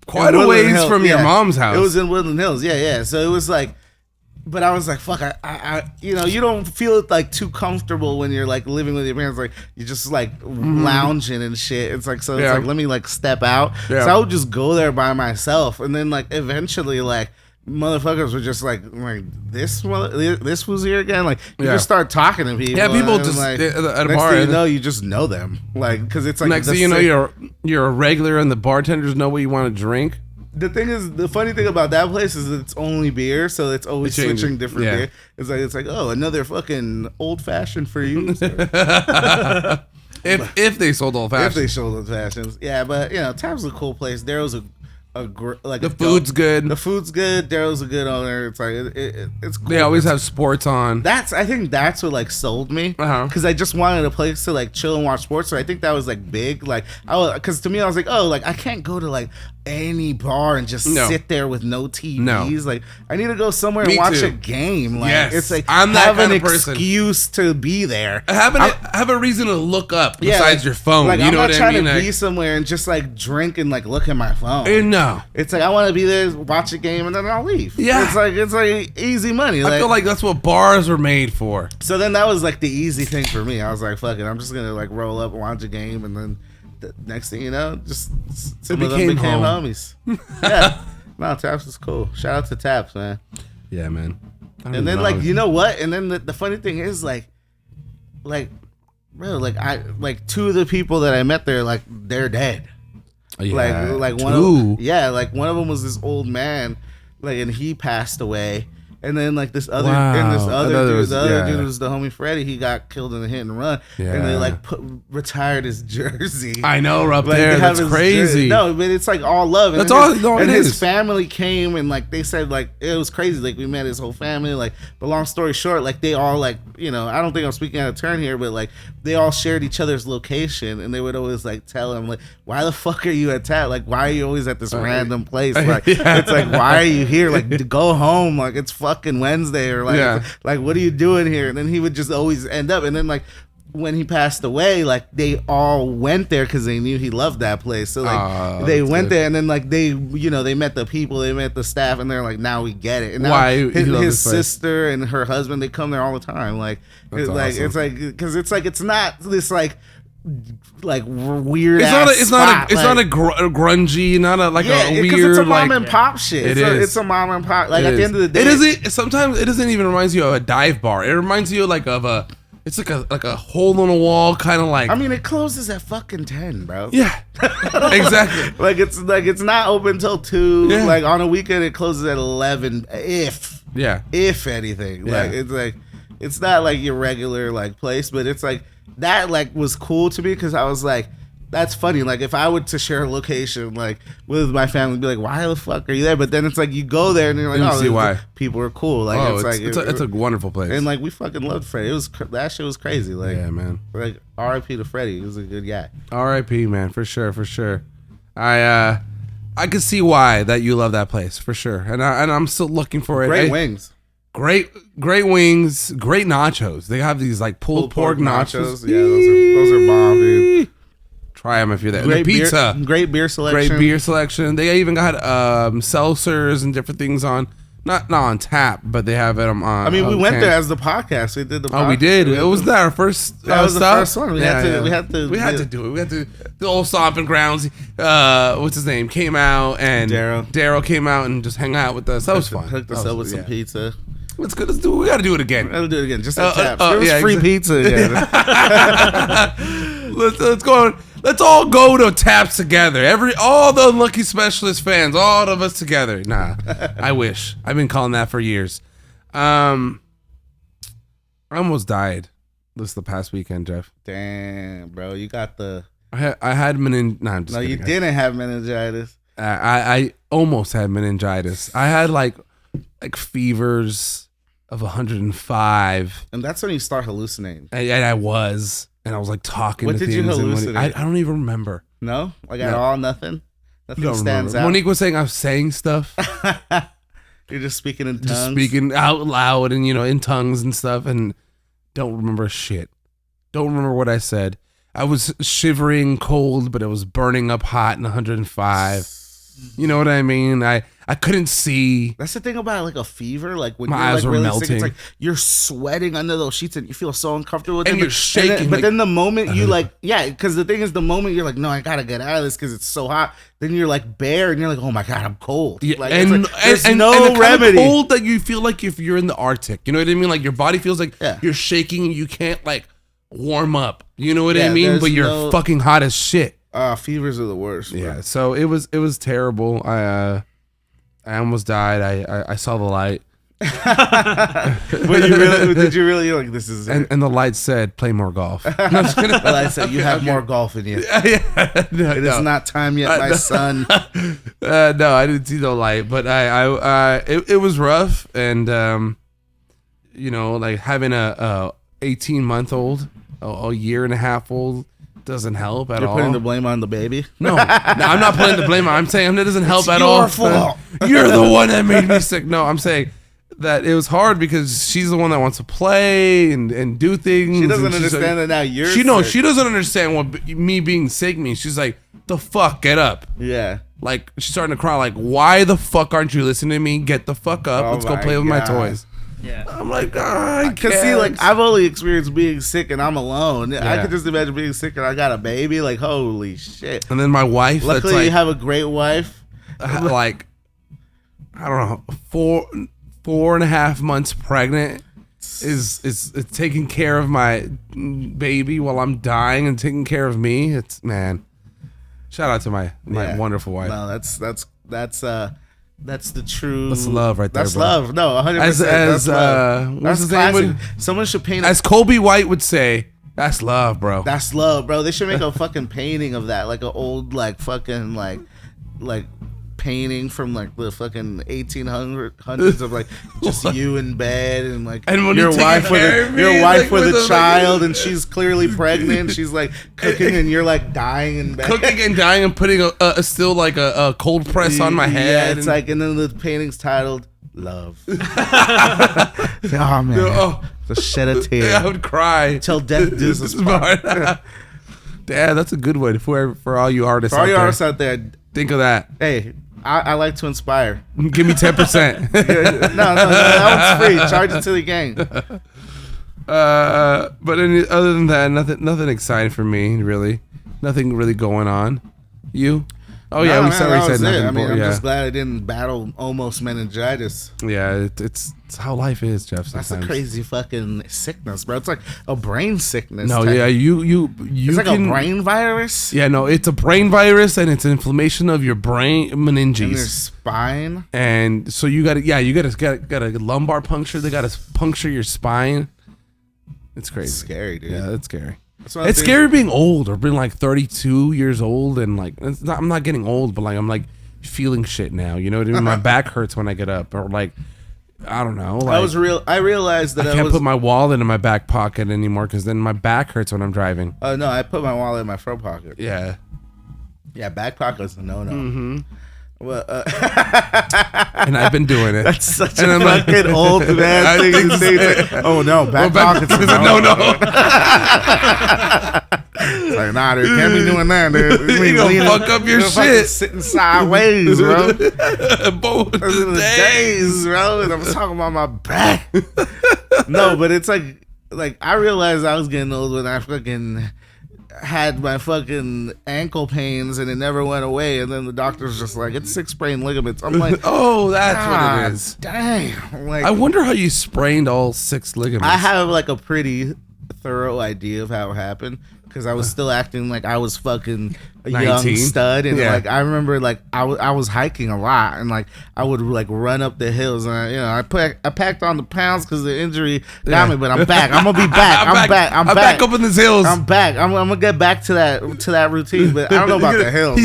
quite a ways from your mom's house. It was in Woodland Hills. Yeah. So it was like, but I was like, fuck, I you know, you don't feel like too comfortable when you're like living with your parents. Like you're just like lounging and shit. It's like, so it's like, let me like step out. Yeah. So I would just go there by myself. And then like eventually like motherfuckers were just like this was here again. Like you just start talking to people. Yeah, people just like, at a next bar. thing you know, you just know them. Like, cause it's like next thing you know, you're a regular and the bartenders know what you want to drink. The thing is, the funny thing about that place is it's only beer, so it's always switching different beer. It's like, oh, another fucking old fashioned for you. if they sold old fashions. If they sold old fashions, yeah. But you know, Tab's a cool place. Daryl's like the food's good. The food's good. Daryl's a good owner. It's like it's cool. They always have sports on. I think that's what like sold me because I just wanted a place to like chill and watch sports. So I think that was like big. Like because to me I was like, oh, like I can't go to like any bar and just sit there with no TVs. No. Like I need to go somewhere and watch a game. Like it's like I'm that kind of person. Excuse to be there. Have a reason to look up besides your phone. Like, you know what I mean? I'm not trying to be somewhere and just like drink and like look at my phone. No, it's like I want to be there, watch a game, and then I'll leave. Yeah, it's like easy money. I feel like that's what bars were made for. So then that was like the easy thing for me. I was like, fuck it, I'm just gonna like roll up and watch a game, and then the next thing you know, just some of them became homies. Yeah, no, Taps is cool. Shout out to Taps, man. Yeah, man. And then like you know what? And then the funny thing is like bro, like I like 2 of the people that I met there, like they're dead. Yeah, like one of one of them was this old man, like, and he passed away. And then like this other dude was the homie Freddie. He got killed in a hit and run, and they like retired his jersey. I know, up there, that's crazy. No, but it's like all love. That's all. And his family came and like they said like it was crazy. Like we met his whole family. Like, but long story short, like they all like I don't think I'm speaking out of turn here, but like they all shared each other's location, and they would always like tell him like, why the fuck are you at Tat? Like, why are you always at this random place? Like, it's like, why are you here? Like, to go home. Like, it's fucking Wednesday, or like what are you doing here? And then he would just always end up, and then like when he passed away, like they all went there because they knew he loved that place. So like they went there, and then like they they met the people, they met the staff, and they're like, now we get it. And now his sister and her husband, they come there all the time. Like it's awesome. like it's like because it's like it's not this like weird. It's not a grungy, not a a weird. It's a mom and pop shit. It's a mom and pop. Like at the end of the day, it isn't. Sometimes it doesn't even remind you of a dive bar. It reminds you like of a. It's like a hole in a wall kind of like. I mean, it closes at fucking 10, bro. Yeah, exactly. It's not open till 2. Yeah. Like on a weekend, it closes at 11. If anything, like it's not like your regular like place, but it's like. That like was cool to me because I was like, that's funny. Like if I were to share a location like with my family, be like, why the fuck are you there? But then it's like you go there and you're like, see why people are cool. Like it's a wonderful place. And like we fucking loved Freddie. That shit was crazy. Like yeah, man. Like R.I.P. to Freddie. He was a good guy. R.I.P. man, for sure. I could see why that you love that place for sure, and I'm still looking for it. Great wings. Great wings, great nachos. They have these like pulled pork nachos. Yeah, those are bomb, dude. Try them if you're there. Great the pizza, great beer selection. They even got seltzers and different things on. Not on tap, but they have it on. I mean, we went there as the podcast. We did the. Oh, we did. It was that our first. That was the first one. We had to do it. We had to. The old stomping grounds. What's his name? Came out and Daryl came out and just hang out with us. That was fun. Hooked us up with some pizza. Let's do. We got to do it again. Let's do it again. Just at Taps. It was free pizza again. Let's go. Let's all go to Taps together. All the Unlucky Specialist fans, all of us together. Nah, I wish. I've been calling that for years. I almost died this the past weekend, Jeff. Damn, bro, you got the I had meningitis. No, I'm just No, you kidding. didn't have meningitis. I almost had meningitis. I had like fevers of 105. And that's when you start hallucinating. And I was like talking What to did you things. hallucinate? I don't even remember. No? Like at No. all? Nothing? Nothing Don't stands remember. out? Monique was saying I was saying stuff. You're just speaking in tongues? Just speaking out loud and, in tongues and stuff, and don't remember shit. Don't remember what I said. I was shivering cold, but it was burning up hot in 105. You know what I mean? I couldn't see. That's the thing about like a fever. Like when My you're eyes like were really melting. sick, it's like you're sweating under those sheets and you feel so uncomfortable with And them. you're shaking, but like- then the moment you like, yeah, because the thing is, the moment you're like, no, I gotta get out of this because it's so hot. Then you're like bare and you're like, oh my god, I'm cold. Yeah, Like, and, it's like, there's and no and the kind of remedy. cold that you feel like if you're in the Arctic. You know what I mean? Like your body feels like Yeah. you're shaking and you can't like warm up. You know what I Yeah, mean? there's But you're no- fucking hot as shit. Fevers are the worst. Bro. Yeah. So it was terrible. I almost died. I saw the light. But did you really like this is it? And the light said, "Play more golf." No, I'm just kidding. Well, I said you have more golf in you. Yeah, no, It is not time yet, my no. son. No, I didn't see no light, but it was rough, and like having a 18-month-old, a year and a half old doesn't help at You're all. putting the blame on the baby. No, I'm not putting the blame on. I'm saying that doesn't help It's at your all. fault. You're the one that made me sick. No, I'm saying that it was hard because she's the one that wants to play and do things. She and doesn't she's understand like, that now you're she sick. doesn't understand what me being sick means. She's like, the fuck, get up. Yeah. Like she's starting to cry. Like, why the fuck aren't you listening to me? Get the fuck up. Oh Let's go my play with my God. toys. Yeah. I'm like, I Cause can't. see, like I've only experienced being sick and I'm alone. I Yeah. could just imagine being sick and I got a baby. Like holy shit! and then my wife. Luckily, that's like, you have a great wife. like, I don't know, 4.5 months pregnant is taking care of my baby while I'm dying and taking care of me. It's man. Shout out to my Yeah. wonderful wife. No, that's the true. That's love right there, That's bro. love. No, 100%. As That's love. what's That's his name? classic. Someone should paint. As Kobe White would say, that's love, bro. That's love, bro. They should make a fucking painting of that, like an old, like fucking, like painting from like the fucking 1800s of like just you in bed and like And when your you take wife care with of me, your wife like, with with a a, like- child and she's clearly pregnant. She's like cooking and you're like dying in bed. Cooking and dying and putting a still like a cold press on my head. Yeah, it's and- like, and then the painting's titled "Love." Oh man, oh, to shed a I tear would cry. till death does us part. Dad, that's a good one for all you artists. For all out your there. artists out there, Think of that. hey, I like to inspire. Give me 10%. No, that one's free. Charge it to the gang. But other than that, nothing exciting for me, really. Nothing really going on. You? Oh yeah, No, we man, already that said was nothing. it. I mean, I'm yeah, just glad I didn't battle almost meningitis. yeah. It's how life is, Jeff. Sometimes. That's a crazy fucking sickness, bro. It's like a brain sickness. No, type. yeah, you It's like can, a brain virus Yeah, no, it's a brain virus and it's inflammation of your brain in your meninges. spine. And so you got a lumbar puncture. They got to puncture your spine. It's crazy. It's scary, dude. Yeah, it's scary. That's one of It's the scary being old or being like 32 years old and like I'm not getting old, but like I'm like feeling shit now. You know what I mean? My back hurts when I get up, or like I don't know. Like, I realized that I I can't was. put my wallet in my back pocket anymore because then my back hurts when I'm driving. Oh no, I put my wallet in my front pocket. Yeah. Yeah, back pocket's a no-no. Mm-hmm. Well, And I've been doing it. that's such And a I'm like- fucking old man I thing think to say. It's like, oh no, back Well, pocket's a no, no-no. no. It's like, nah, dude, can't be doing that, dude. You gonna fuck up your you're fucking shit. sitting sideways, bro. Both Those are the days, bro. And I'm talking about my back. No, but it's like I realized I was getting old when I fucking had my fucking ankle pains and it never went away. And then the doctor's just like, it's 6 sprained ligaments. I'm like, Oh, that's God, what it is. damn. Like, I wonder how you sprained all 6 ligaments. I have like a pretty thorough idea of how it happened. because I was still acting like I was fucking a 19? young stud, and Yeah. like I remember like I was hiking a lot, and like I would like run up the hills, and I packed on the pounds because the injury got me, but I'm back. I'm gonna be back. I'm back. I'm back up in these hills. I'm back. I'm gonna get back to that routine, but I don't know about the hills.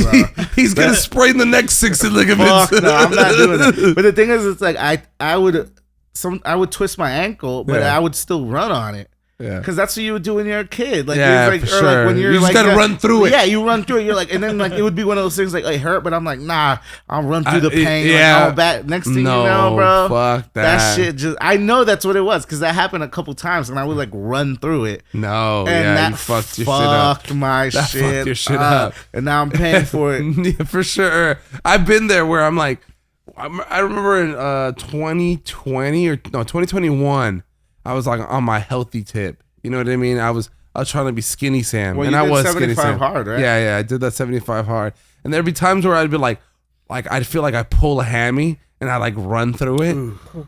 He's gonna sprain the next 60 ligaments. Fuck no, I'm not doing that. But the thing is, it's like I would twist my ankle, but Yeah. I would still run on it. Yeah. Because that's what you would do when you're a kid. Like, Yeah, it's like, for or like sure. when you're You just like, gotta run through it. Yeah, you run through it. You're like, and then like it would be one of those things like, it hurt, but I'm like, nah, I'll run through the pain. yeah. Like, I'm back. Next thing No, you know, bro, fuck that. shit just. I know that's what it was because that happened a couple times, and I would like run through it. No, And yeah, that you fucked your shit up. fucked my That shit. fucked your shit up. And now I'm paying for it. Yeah, for sure. I've been there where I'm like, I remember in 2020 or no 2021, I was like on my healthy tip. You know what I mean? I was trying to be skinny Sam, Well, and you I did was 75 skinny Sam hard, right? Yeah, I did that 75 hard, and there'd be times where I'd be like I'd feel like I pull a hammy and I like run through it. Ooh.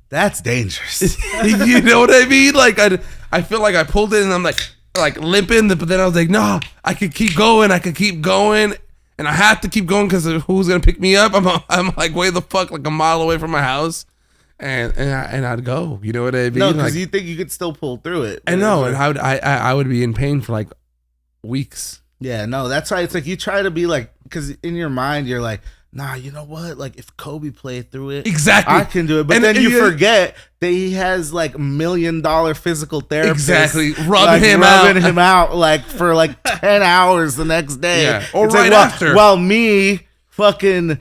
That's dangerous. You know what I mean? Like I feel like I pulled it and I'm like limping, but then I was like, no, I could keep going. And I have to keep going because who's gonna pick me up? I'm like way the fuck like a mile away from my house, and I'd go. You know what I mean? No, because like, you think you could still pull through it. I know, and I would be in pain for like weeks. Yeah, no, that's why it's like you try to be like, because in your mind you're like, nah, you know what? Like if Kobe played through it, Exactly. I can do it. But And- then and you you- forget that he has like $1 million physical therapists. Exactly. Rubbing him out like for like 10 hours the next day. Yeah. Or It's right like, after. While me fucking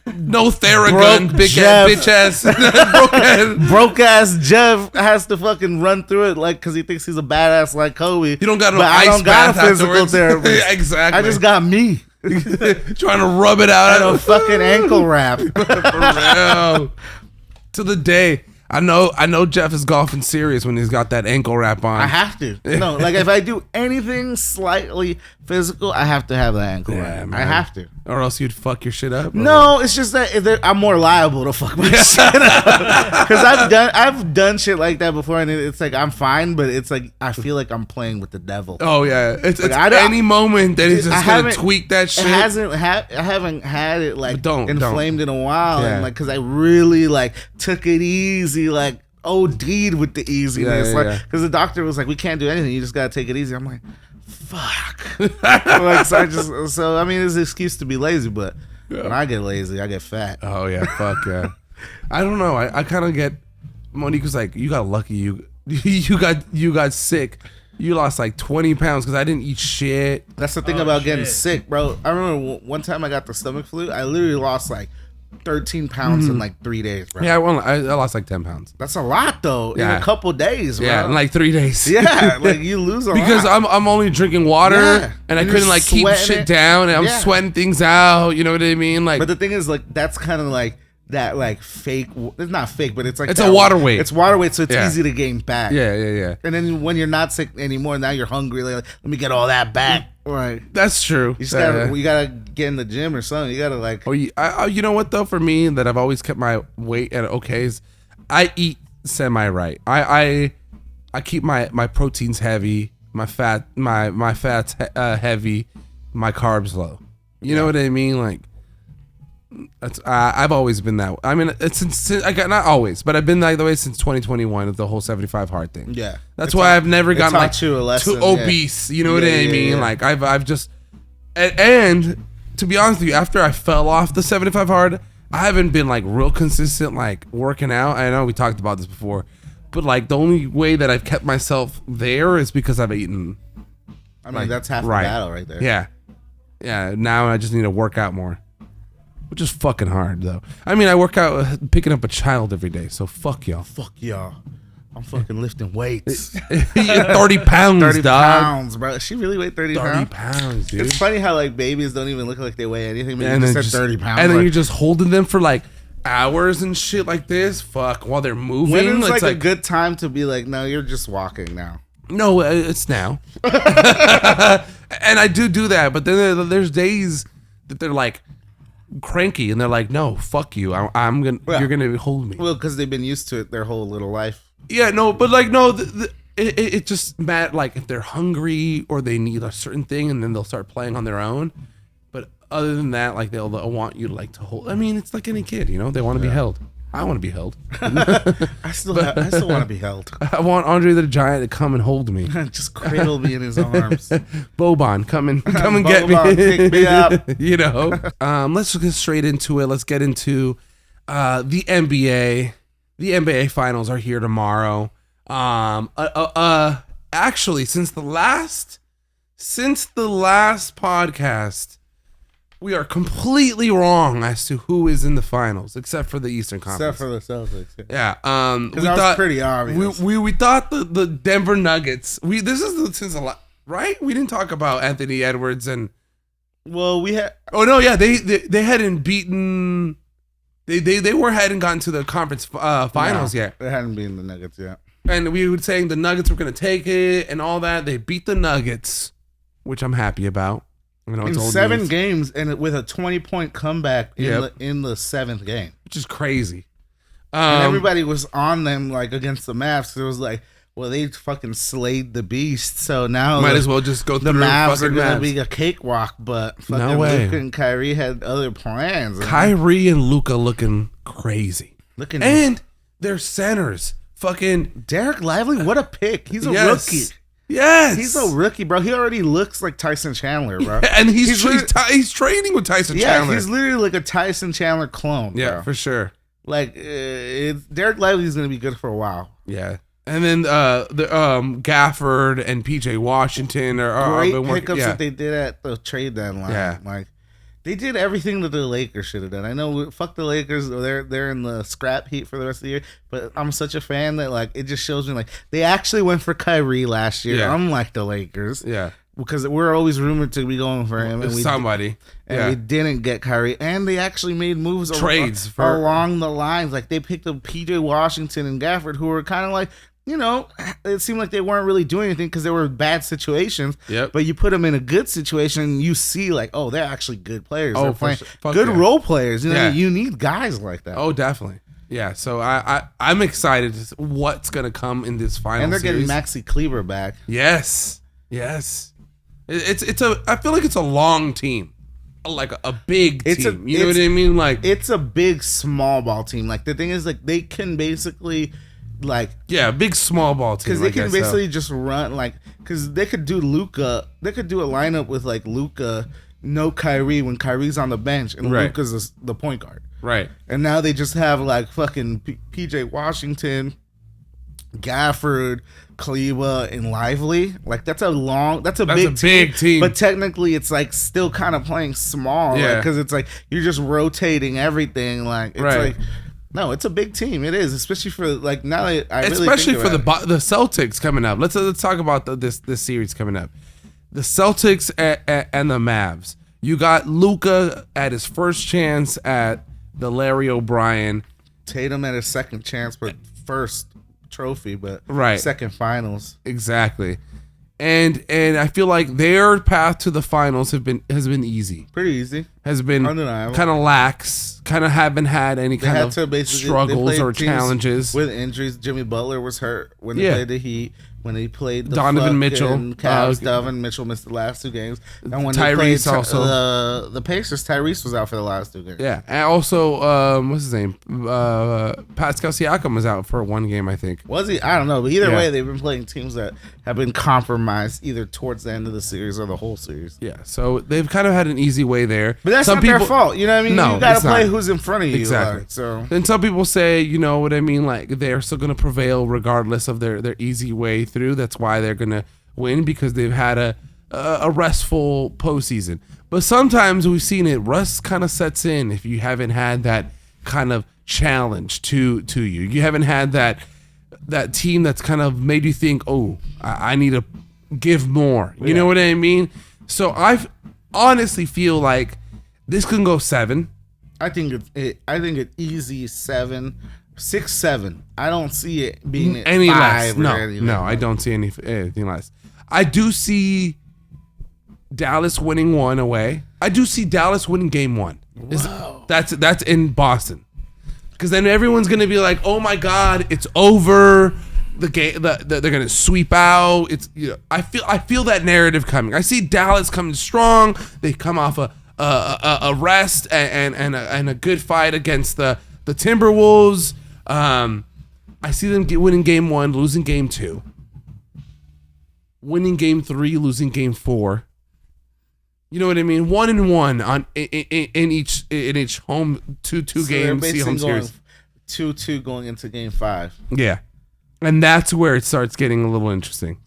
No Theragun, Broke big Jeff. ass, bitch ass, broke ass. broke ass Jeff has to fucking run through it like because he thinks he's a badass like Kobe. You don't got no but I ice don't got a bath physical afterwards. therapist. Exactly. I just got me. Trying to rub it out. And a fucking ankle wrap. For real. To the day. I know Jeff is golfing serious when he's got that ankle wrap on. I have to. No, like if I do anything slightly physical, I have to have that ankle wrap. I man. have to. Or else you'd fuck your shit up. No, it's just that I'm more liable to fuck my shit up. Because I've done shit like that before, and it's like I'm fine, but it's like I feel like I'm playing with the devil. Oh yeah, it's I don't- any moment that he's I just gonna haven't- tweak that shit. I haven't had it like Don't. inflamed in a while, Yeah. and like because I really like took it easy, like OD'd with the easiness, Yeah, like yeah. because the doctor was like, we can't do anything, you just gotta take it easy. I'm like, fuck. Like so I mean, it's an excuse to be lazy, but when I get lazy, I get fat. Oh yeah, fuck yeah. I don't know. I kind of get. Monique was like, "You got lucky. You got sick. You lost like 20 pounds because I didn't eat shit." That's the thing about getting sick, bro. I remember one time I got the stomach flu. I literally lost like 13 pounds in like 3 days, bro. Yeah, I lost like 10 pounds. That's a lot though. In Yeah. a couple days, bro. Yeah, in like 3 days. Yeah, like you lose a Because lot. I'm only drinking water Yeah. and I And couldn't you're like keep sweating shit it. down and I'm Yeah. sweating things out. You know what I mean? Like, But the thing is, like, that's kind of like that, like fake. It's not fake, but it's like It's that- a water weight. It's water weight, so it's Yeah. easy to gain back. yeah. And then when you're not sick anymore, now you're hungry. Like, let me get all that back. Right. That's true. You just gotta, you gotta get in the gym or something. You gotta like. Oh, you know what though? For me, that I've always kept my weight at okay is I eat semi right. I keep my proteins heavy, my fats heavy, my carbs low. You know what I mean? Like that's I've always been that way. I mean, it's since I got not always, but I've been that way since 2021 with the whole 75 hard thing. Yeah. That's why I've never gotten taught like you a lesson, too obese. You know what Yeah, I yeah, mean? yeah. Like I've just and to be honest with you, after I fell off the 75 hard, I haven't been like real consistent like working out. I know we talked about this before, but like the only way that I've kept myself there is because I've eaten. I mean, like, that's half right. the battle right there. Yeah. Now I just need to work out more, which is fucking hard though. I mean, I work out picking up a child every day, so fuck y'all. Fuck y'all. I'm fucking lifting weights. 30 pounds, 30 dog. pounds, bro. She really weighed 30 30 pounds? pounds, dude. It's funny how like babies don't even look like they weigh anything, but And you then just said 30 pounds. And then like, you're just holding them for like hours and shit like this. Fuck, while they're moving. when is It's like a good time to be like, no, you're just walking now? no, it's now. And I do that, but then there's days that they're like cranky and they're like, no, fuck you. You're gonna hold me. Well, because they've been used to it their whole little life. Yeah, no, but like no, it just like if they're hungry or they need a certain thing, and then they'll start playing on their own. But other than that, like they'll want you to like to hold. I mean, it's like any kid, you know, they want to be held. I want to be held. I still want to be held. I want Andre the Giant to come and hold me. Just cradle me in his arms. Boban, come and get me. Pick me up. You know. Let's just get straight into it. Let's get into the NBA. The NBA finals are here tomorrow. Actually, since the last podcast, we are completely wrong as to who is in the finals, except for the Eastern Conference. Except for the Celtics. Yeah. Because that was pretty obvious. We thought the Denver Nuggets. This is since a lot, right? We didn't talk about Anthony Edwards and. Well, we had. Oh no! Yeah, they hadn't beaten. They hadn't gotten to the conference finals yet. They hadn't beaten the Nuggets yet. And we were saying the Nuggets were going to take it and all that. They beat the Nuggets, which I'm happy about. You know, in 7 games and with a 20-point comeback in the 7th game, which is crazy. And everybody was on them like against the Mavs. It was like, well, they fucking slayed the beast, so now might as well just go through the Mavs are going to be a cakewalk. But fucking no way. Luka and Kyrie had other plans. Kyrie and Luka looking crazy, and their centers, fucking Derek Lively. What a pick! He's a rookie. Yes, he's a rookie, bro. He already looks like Tyson Chandler, bro. And he's training with Tyson Chandler. He's literally like a Tyson Chandler clone. Yeah, bro. for sure. Like Derek Lively is gonna be good for a while. Yeah, and then Gafford and PJ Washington are great pickups that they did at the trade deadline. Yeah, like they did everything that the Lakers should have done. I know, fuck the Lakers. They're in the scrap heap for the rest of the year. But I'm such a fan that like it just shows me like they actually went for Kyrie last year, unlike the Lakers. Yeah, because we're always rumored to be going for him, and we didn't get Kyrie, and they actually made moves trades along the lines. Like they picked up PJ Washington and Gafford, who were kind of like. You know, it seemed like they weren't really doing anything because they were bad situations. Yep. But you put them in a good situation, and you see like, oh, they're actually good players. Oh, they're playing good role players. You know, you need guys like that. Oh, definitely. Yeah. So I'm excited to see what's gonna come in this final. And they're series. getting Maxi Kleber back. Yes. I feel like it's a long team, like a big team. You know what I mean? Like it's a big small ball team. Like the thing is, like they can basically. Like big small ball team because they can basically just run because they could do Luka. They could do a lineup with like Luka, no Kyrie when Kyrie's on the bench and Luka's the point guard. Right. And now they just have like fucking PJ Washington, Gafford, Kleber, and Lively. Like that's a big team. But technically, it's like still kind of playing small. Yeah. Because it's like you're just rotating everything. Like it's like. No, it's a big team. It is, especially for like now. Especially for the Celtics coming up. Let's talk about this series coming up. The Celtics and the Mavs. You got Luka at his first chance at the Larry O'Brien. Tatum at his second chance, but first trophy, but second finals. Exactly. And I feel like their path to the finals has been easy. Pretty easy. Has been kind of lax. Kind of haven't had any kind of struggles or challenges with injuries. Jimmy Butler was hurt when they played the Heat. When they played the Donovan Mitchell, Cavs, Donovan Mitchell missed the last 2 games. And when Tyrese they played the Pacers, Tyrese was out for the last 2 games. Yeah, and also what's his name? Pascal Siakam was out for 1 game, I think. Was he? I don't know, but either way, they've been playing teams that have been compromised either towards the end of the series or the whole series. Yeah, so they've kind of had an easy way there. But that's not their fault. You know what I mean? No, you got to play who's in front of you. Exactly. Like, so. And some people say, you know what I mean? Like they're still going to prevail regardless of their easy way through. That's why they're going to win because they've had a restful postseason. But sometimes we've seen it. Rust kind of sets in if you haven't had that kind of challenge to you. You haven't had that team that's kind of made you think, oh, I need to give more. You know what I mean? So I honestly feel like this can go 7. I think it easy 7, 6, 7. I don't see it being any 5 less. No, I don't see anything less. I do see Dallas winning 1 away. I do see Dallas winning game 1. Wow. That's in Boston. Because then everyone's gonna be like, "Oh my God, it's over! the game, they're gonna sweep out. It's I feel that narrative coming. I see Dallas coming strong. They come off a rest and a good fight against the Timberwolves. I see them winning game 1, losing game 2, winning game 3, losing game 4. You know what I mean? 1-1 on in each home 2-2 game home series. 2-2 going into game 5. Yeah, and that's where it starts getting a little interesting.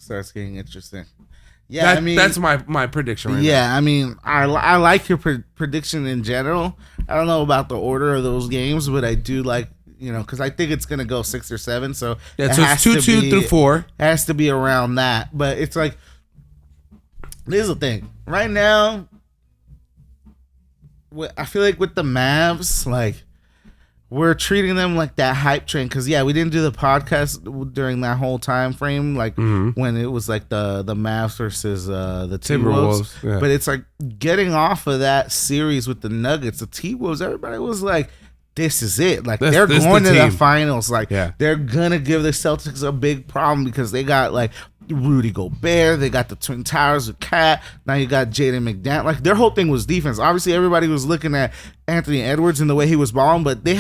Yeah, that's my prediction right now. Yeah, I mean, I like your prediction in general. I don't know about the order of those games, but I do like, because I think it's going to go 6 or 7. So yeah, so it's 2-2 through 4. Has to be around that. But it's like, here's the thing. Right now, I feel like with the Mavs, like, we're treating them like that hype train. Because, yeah, we didn't do the podcast during that whole time frame, like when it was like the Mavs versus the Timberwolves. Yeah. But it's like getting off of that series with the Nuggets, the T-Wolves, everybody was like, this is it. Like, they're going to the finals. Like, they're going to give the Celtics a big problem because they got, like, Rudy Gobert. They got the Twin Towers with Cat. Now you got Jaden McDaniels. Like, their whole thing was defense. Obviously, everybody was looking at Anthony Edwards and the way he was balling, but they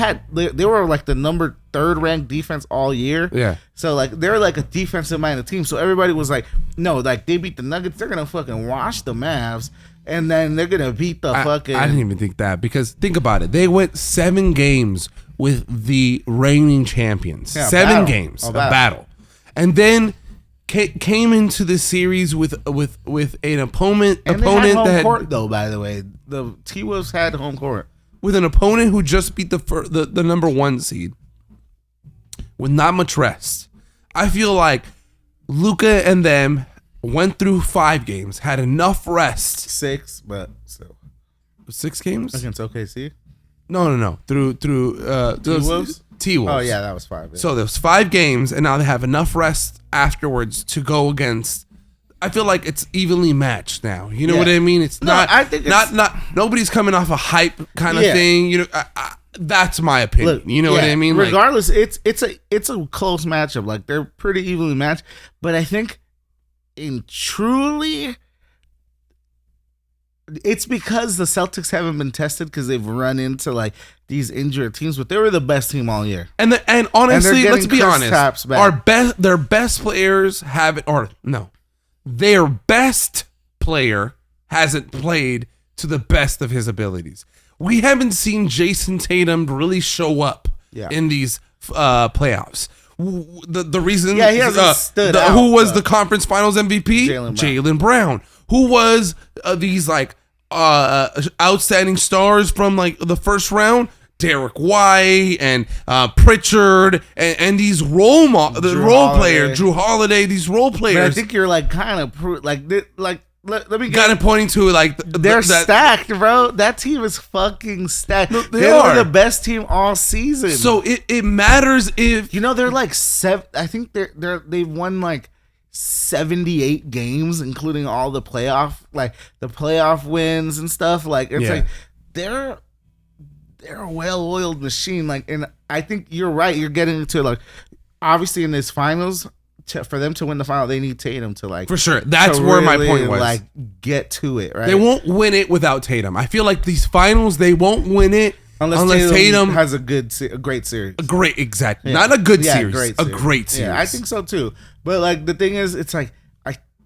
were, like, the number 3rd ranked defense all year. Yeah. So, like, they're, like, a defensive-minded team. So, everybody was like, no, like, they beat the Nuggets. They're going to fucking wash the Mavs. And then they're going to beat the fucking... I didn't even think that, because think about it. They went 7 games with the reigning champions. Yeah, 7 games. A battle. And then came into this series with an opponent and they had home court, though, by the way. The T-Wolves had home court. With an opponent who just beat the number 1 seed. With not much rest. I feel like Luka and them went through 5 games, had enough rest. 6, but still. 6 games? Against OKC? No. Through T-Wolves? T-Wolves. Oh, yeah, that was 5. Yeah. So there was 5 games, and now they have enough rest afterwards to go against. I feel like it's evenly matched now. You know what I mean? It's not. I think it's not. Nobody's coming off a hype kind of thing. That's my opinion. Look, you know what I mean? Regardless, it's a close matchup. Like, they're pretty evenly matched, but I think truly, it's because the Celtics haven't been tested because they've run into like these injured teams, but they were the best team all year. And honestly, let's be honest, their best players haven't, or no, their best player hasn't played to the best of his abilities. We haven't seen Jason Tatum really show up in these playoffs. The reason he hasn't stood out, who was the conference finals MVP? Jaylen Brown. Who was these like outstanding stars from like the first round? Derek White and Pritchard and these role players, Drew Holiday, these role players. But I think you're like kind of let me kind of pointing to like they're stacked, bro. That team is fucking stacked. No, they are the best team all season. So it matters if they're like 7. I think they've won like 78 games, including all the playoff wins and stuff. Like it's like they're a well-oiled machine. Like, and I think you're right. You're getting into like obviously in this finals. For them to win the final, they need Tatum to like. For sure, that's where my point was. Like, get to it, right? They won't win it without Tatum. I feel like these finals, they won't win it unless Tatum has a great series. Exactly. Not a good series, a great series. Yeah, I think so too. But like the thing is, it's like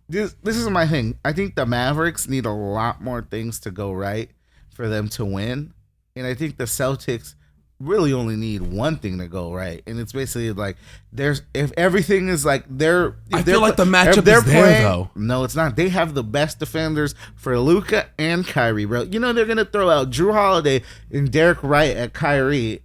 this is my thing. I think the Mavericks need a lot more things to go right for them to win, and I think the Celtics really only need one thing to go right, and it's basically like if everything is like I feel like the matchup is there though. No, it's not. They have the best defenders for Luka and Kyrie, bro. They're gonna throw out Drew Holiday and Derek White at Kyrie,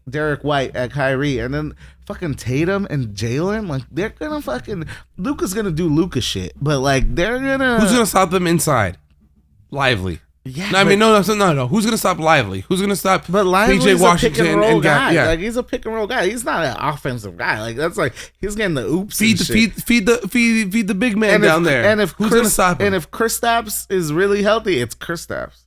and then fucking Tatum and Jalen. Like they're gonna fucking Luka's gonna do Luka shit, but like they're gonna. Who's gonna stop them inside? Lively. Yeah, no. Who's gonna stop Lively? Who's gonna stop PJ Washington a pick and roll guy? Like he's a pick and roll guy. He's not an offensive guy. Like that's like he's getting the oops. Feed the big man down there. And if who's gonna stop him? And if Kristaps is really healthy, it's Kristaps.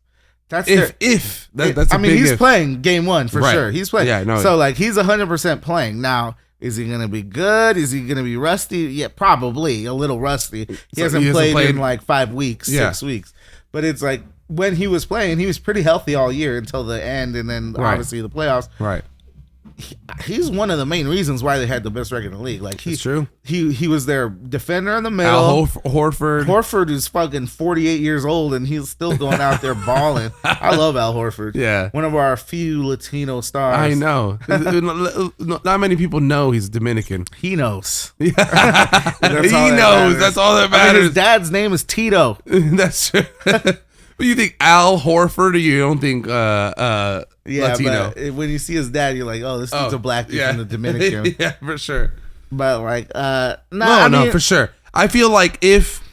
That's he's playing game 1 for sure. He's playing. Yeah, no. So like he's 100% playing now. Is he going to be good? Is he going to be rusty? Yeah, probably a little rusty. He hasn't played in like 5 weeks, 6 weeks. But it's like when he was playing, he was pretty healthy all year until the end, and then obviously the playoffs. Right. He's one of the main reasons why they had the best record in the league. Like That's true. He was their defender in the middle. Al Horford. Horford is fucking 48 years old and he's still going out there balling. I love Al Horford. Yeah, one of our few Latino stars. I know. Not many people know he's Dominican. He knows. Yeah. He knows. That's all that matters. I mean, his dad's name is Tito. That's true. But you think Al Horford, or you don't think Latino? But when you see his dad, you're like, oh, this dude's a black dude from the Dominican. Yeah, for sure. But like, no, for sure. I feel like if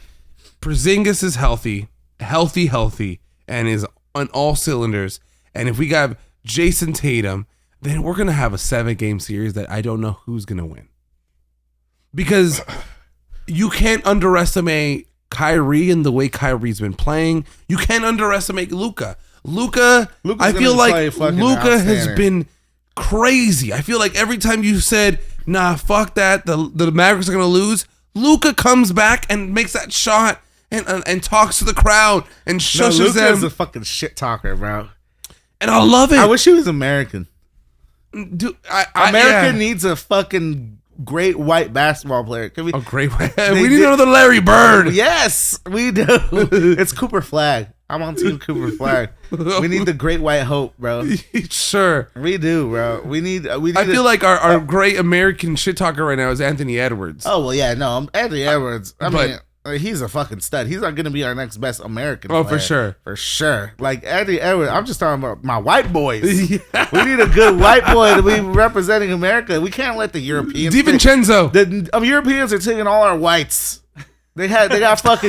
Porzingis is healthy, and is on all cylinders, and if we got Jason Tatum, then we're gonna have a 7-game series that I don't know who's gonna win. Because you can't underestimate Kyrie and the way Kyrie's been playing. You can't underestimate Luka. I feel like Luka has been crazy. I feel like every time you said, nah, fuck that, the Mavericks are going to lose, Luka comes back and makes that shot and talks to the crowd and shushes them. Luka's a fucking shit talker, bro. And I love it. I wish he was American. Dude, America needs a fucking great white basketball player. Can we? A great white. We need another Larry Bird. Yes, we do. It's Cooper Flag. I'm on team Cooper Flag. We need the great white hope, bro. Sure. We do, bro. We need I feel like our great American shit talker right now is Anthony Edwards. Oh, well, yeah, no. Anthony Edwards, I mean, he's a fucking stud. He's not going to be our next best American player. For sure. For sure. Like, Anthony Edwards, I'm just talking about my white boys. Yeah. We need a good white boy to be representing America. We can't let the Europeans. DiVincenzo. The Europeans are taking all our whites. They got Jokic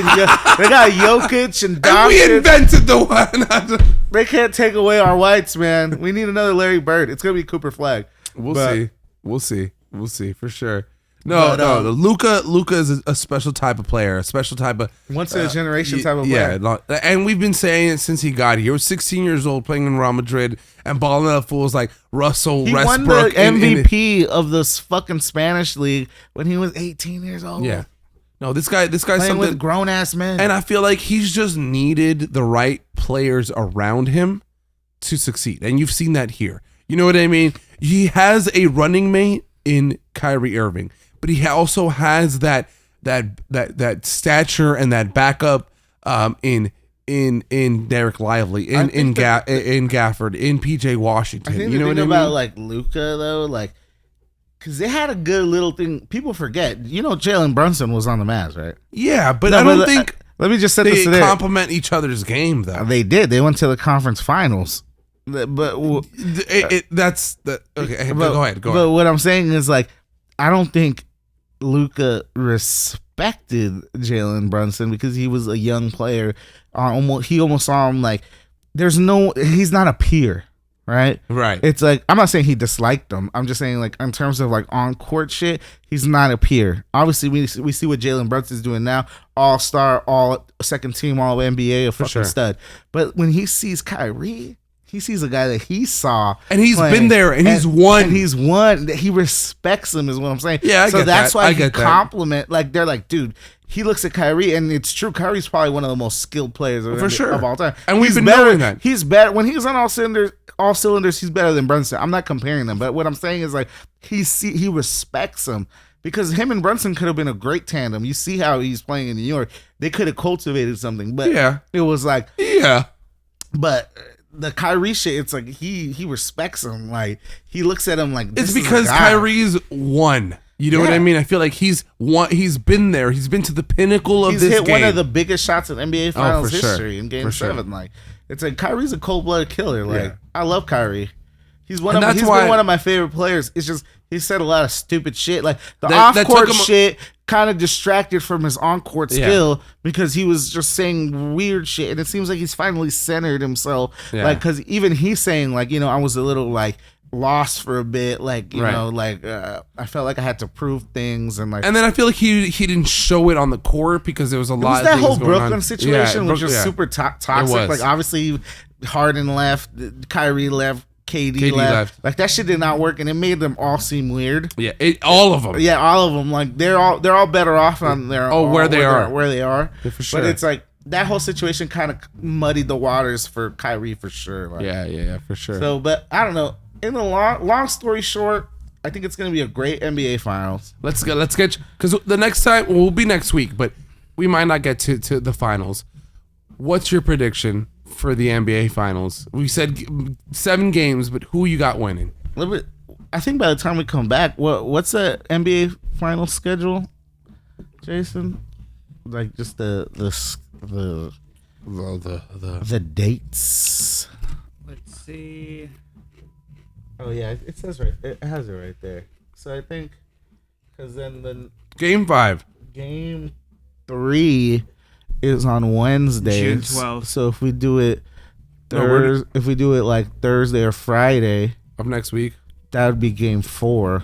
and Doncic. And we invented the one. They can't take away our whites, man. We need another Larry Bird. It's gonna be Cooper Flag. We'll see for sure. No. Luka is a special type of player, a special type of once in a generation type of player. Yeah, and we've been saying it since he got here. He was 16 years old playing in Real Madrid and balling out fools like Russell Westbrook. He won the MVP of this fucking Spanish league when he was 18 years old. Yeah. No, this guy's playing something with grown ass men, and I feel like he's just needed the right players around him to succeed, and you've seen that here. You know what I mean? He has a running mate in Kyrie Irving, but he also has that stature and that backup in Derek Lively, in Gafford, in PJ Washington. I think you know the thing what I mean? about like Luka though, like. Because they had a good little thing. People forget. You know, Jalen Brunson was on the Mavs, right? Yeah, but I don't think let me just set they this complement each other's game, though. They did. They went to the conference finals. But that's the okay. But go ahead. But what I'm saying is, like, I don't think Luka respected Jalen Brunson because he was a young player. He almost saw him like he's not a peer. Right. It's like I'm not saying he disliked him. I'm just saying like in terms of like on court shit, he's not a peer. Obviously, we see what Jalen Brunson's doing now, all star, all second team, all NBA, a fucking stud. But when he sees Kyrie, he sees a guy that he saw, and he's been there, and he's won. And he's won. He respects him, is what I'm saying. Yeah, so that's why he compliment. Like they're like, dude. He looks at Kyrie, and it's true. Kyrie's probably one of the most skilled players of all time. And we've been knowing that. He's better when he's on all cylinders. He's better than Brunson. I'm not comparing them, but what I'm saying is like he respects him because him and Brunson could have been a great tandem. You see how he's playing in New York. They could have cultivated something, but it was like But the Kyrie shit, it's like he respects him. Like he looks at him like it's because Kyrie's won. You know what I mean? I feel like he's been there. He's been to the pinnacle of this game. He's hit one of the biggest shots in NBA Finals history in Game 7. Like it's like Kyrie's a cold-blooded killer. Like I love Kyrie. He's been one of my favorite players. It's just he said a lot of stupid shit. Like the off-court shit kind of distracted from his on-court skill because he was just saying weird shit. And it seems like he's finally centered himself. Yeah. Like because even he's saying like, you know, I was a little like lost for a bit, like you know, like I felt like I had to prove things, and then I feel like he didn't show it on the court because there was a lot. It was that whole Brooklyn situation, which was super toxic. Like obviously, Harden left, Kyrie left, KD left. Like that shit did not work, and it made them all seem weird. Yeah, all of them. Yeah, all of them. Like they're all better off on their where they are. Yeah, for sure. But it's like that whole situation kind of muddied the waters for Kyrie for sure. Like, yeah, for sure. So, but I don't know. In the long story short, I think it's going to be a great NBA Finals. Let's get because the next time will be next week, but we might not get to the finals. What's your prediction for the NBA Finals? We said 7 games, but who you got winning? I think by the time we come back, what's the NBA Finals schedule, Jason? Like just the dates. Let's see. Oh yeah, it says right. It has it right there. So I think because then the Game 5, Game 3 is on Wednesday. June 12th. So if we do it if we do it like Thursday or Friday of next week, that would be Game 4.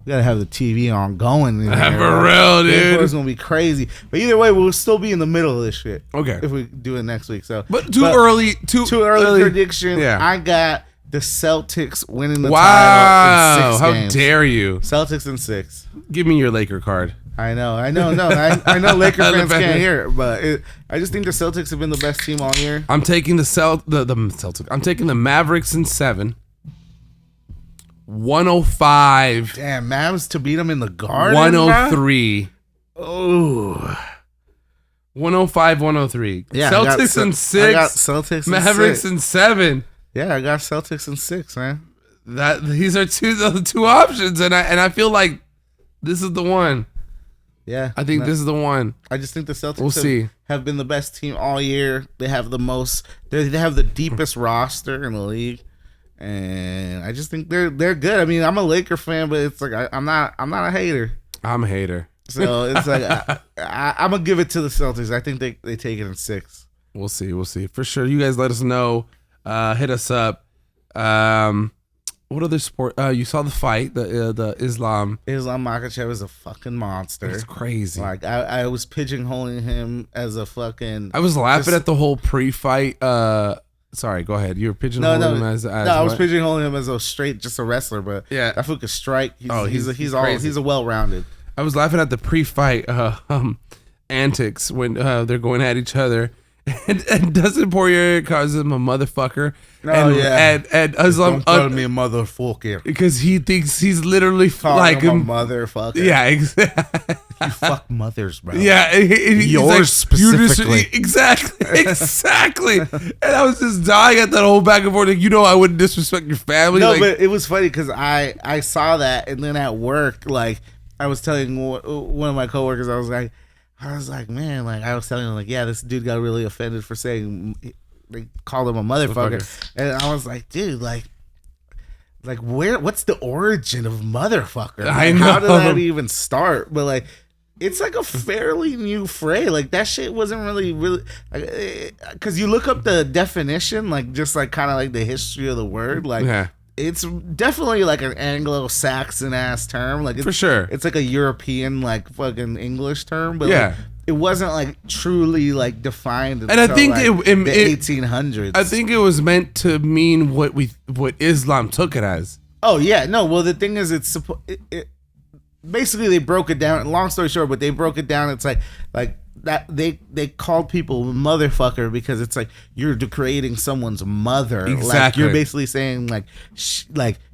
We gotta have the TV on going. For real, dude. Game 4 is gonna be crazy. But either way, we'll still be in the middle of this shit. Okay. If we do it next week. So but too early prediction. Yeah. I got the Celtics winning the Wow! title in 6 games. How dare you? Celtics in 6. Give me your Laker card. I know. No, I know Laker fans can't hear it, but I just think the Celtics have been the best team all year. I'm taking the Celtics. I'm taking the Mavericks in 7. 105. Damn, Mavs to beat them in the Garden. 103. Oh. 105, 103. Yeah, Celtics in 6. I got Celtics Mavericks in 7. Yeah, I got Celtics in 6, man. These are the two options, and I feel like this is the one. Yeah, I think this is the one. I just think the Celtics have been the best team all year. They have the most. They have the deepest roster in the league, and I just think they're good. I mean, I'm a Laker fan, but it's like I'm not a hater. I'm a hater. So it's like I'm gonna give it to the Celtics. I think they take it in 6. We'll see for sure. You guys let us know. Hit us up. What other sport? You saw the fight, the Islam Makhachev is a fucking monster. It's crazy. Like I was pigeonholing him as a fucking. I was laughing at the whole pre-fight. Sorry, go ahead. You were pigeonholing him as I was pigeonholing him as just a wrestler, but yeah, that fool could strike. He's crazy. a well-rounded. I was laughing at the pre-fight antics when they're going at each other. And Dustin Poirier calls him a motherfucker. And Islam don't call me a motherfucker because he thinks he's literally like a motherfucker. Yeah, exactly. You fuck mothers, bro. Yeah, yours like, specifically. Exactly. And I was just dying at that whole back and forth. Like, I wouldn't disrespect your family. No, but it was funny because I saw that, and then at work, like I was telling one of my coworkers, I was like, man, like I was telling him, like, yeah, this dude got really offended for saying they called him a motherfucker, and I was like, dude, like what's the origin of motherfucker? Like, I know. How did that even start? But like, it's like a fairly new phrase. Like that shit wasn't really, because you look up the definition, like just like kind of like the history of the word, like. Yeah. It's definitely like an Anglo-Saxon ass term, like for sure. It's like a European like fucking English term, but yeah, like, it wasn't like truly like defined. And I think like, the 1800s. I think it was meant to mean what Islam took it as. Oh yeah, no. Well, the thing is, it basically they broke it down. Long story short, but they broke it down. It's like that they called people motherfucker because it's like you're creating someone's mother. Exactly. Like you're basically saying like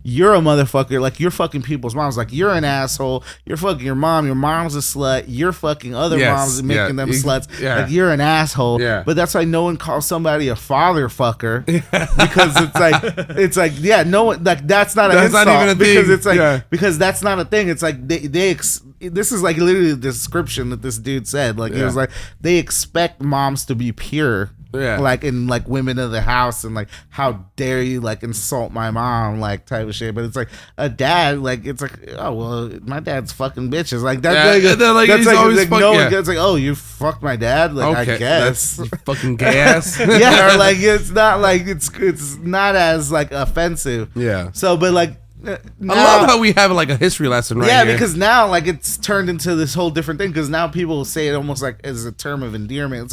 you're a motherfucker. Like you're fucking people's moms. Like you're an asshole. You're fucking your mom. Your mom's a slut. You're fucking other moms and making them sluts. Yeah. Like you're an asshole. Yeah. But that's why no one calls somebody a father fucker because it's like yeah, no one, like that's not an insult. Not even a thing. Because it's like because that's not a thing. It's like this is like literally the description that this dude said. Like it was like they expect moms to be pure. Yeah. Like in like women of the house and like how dare you like insult my mom like type of shit. But it's like a dad, like it's like, oh well, my dad's fucking bitches. Like that's it's like, oh, you fucked my dad? Like okay, I guess that's fucking gay ass. Yeah, or like it's not like it's not as like offensive. Yeah. So but like I love how we have like a history lesson right yeah, here. because now like it's turned into this whole different thing. Because now people say it almost like as a term of endearment. It's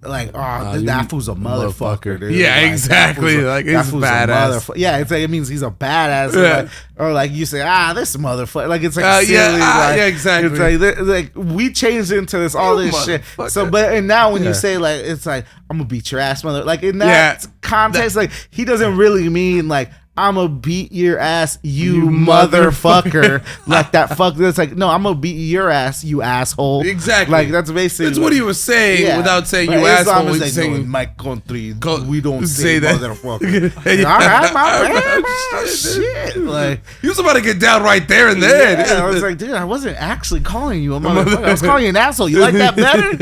like that fool's a motherfucker, dude. Yeah, like, exactly. Like he's badass. Yeah, it's like it means he's a badass. Yeah. Or like you say, this motherfucker. Like it's like silly. Yeah, exactly. It's like we changed into this all this shit. So, and now when you say like it's like I'm gonna beat your ass, mother. Like in that context, like he doesn't really mean like I'm gonna beat your ass, you motherfucker. Like that fuck. That's like no, I'm gonna beat your ass, you asshole. Exactly. Like that's basically that's what he was saying without saying you asshole. He's like, saying in my country, we don't say that. Motherfucker. All right, my bad. Oh, shit. Like he was about to get down right there and then. Yeah, I was like, dude, I wasn't actually calling you a motherfucker. I was calling you an asshole. You like that better?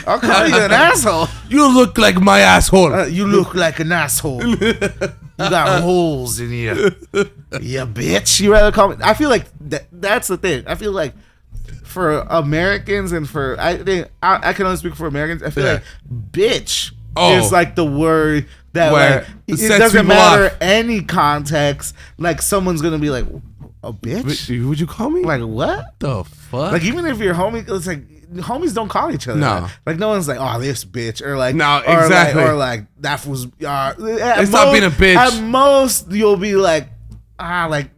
I'll call you an asshole. You look like my asshole. You look like an asshole. You got holes in you. Yeah, bitch. You rather call me. I feel like that's the thing. I feel like for Americans and for I think I can only speak for Americans. I feel like bitch is like the word that like it doesn't matter any context. Like someone's gonna be like a bitch. Would you call me? Like what the fuck? Like even if you're homie, it's like homies don't call each other. No, like no one's like, oh, this bitch, or like, no, exactly, or like that was. It's not being a bitch. At most, you'll be like, like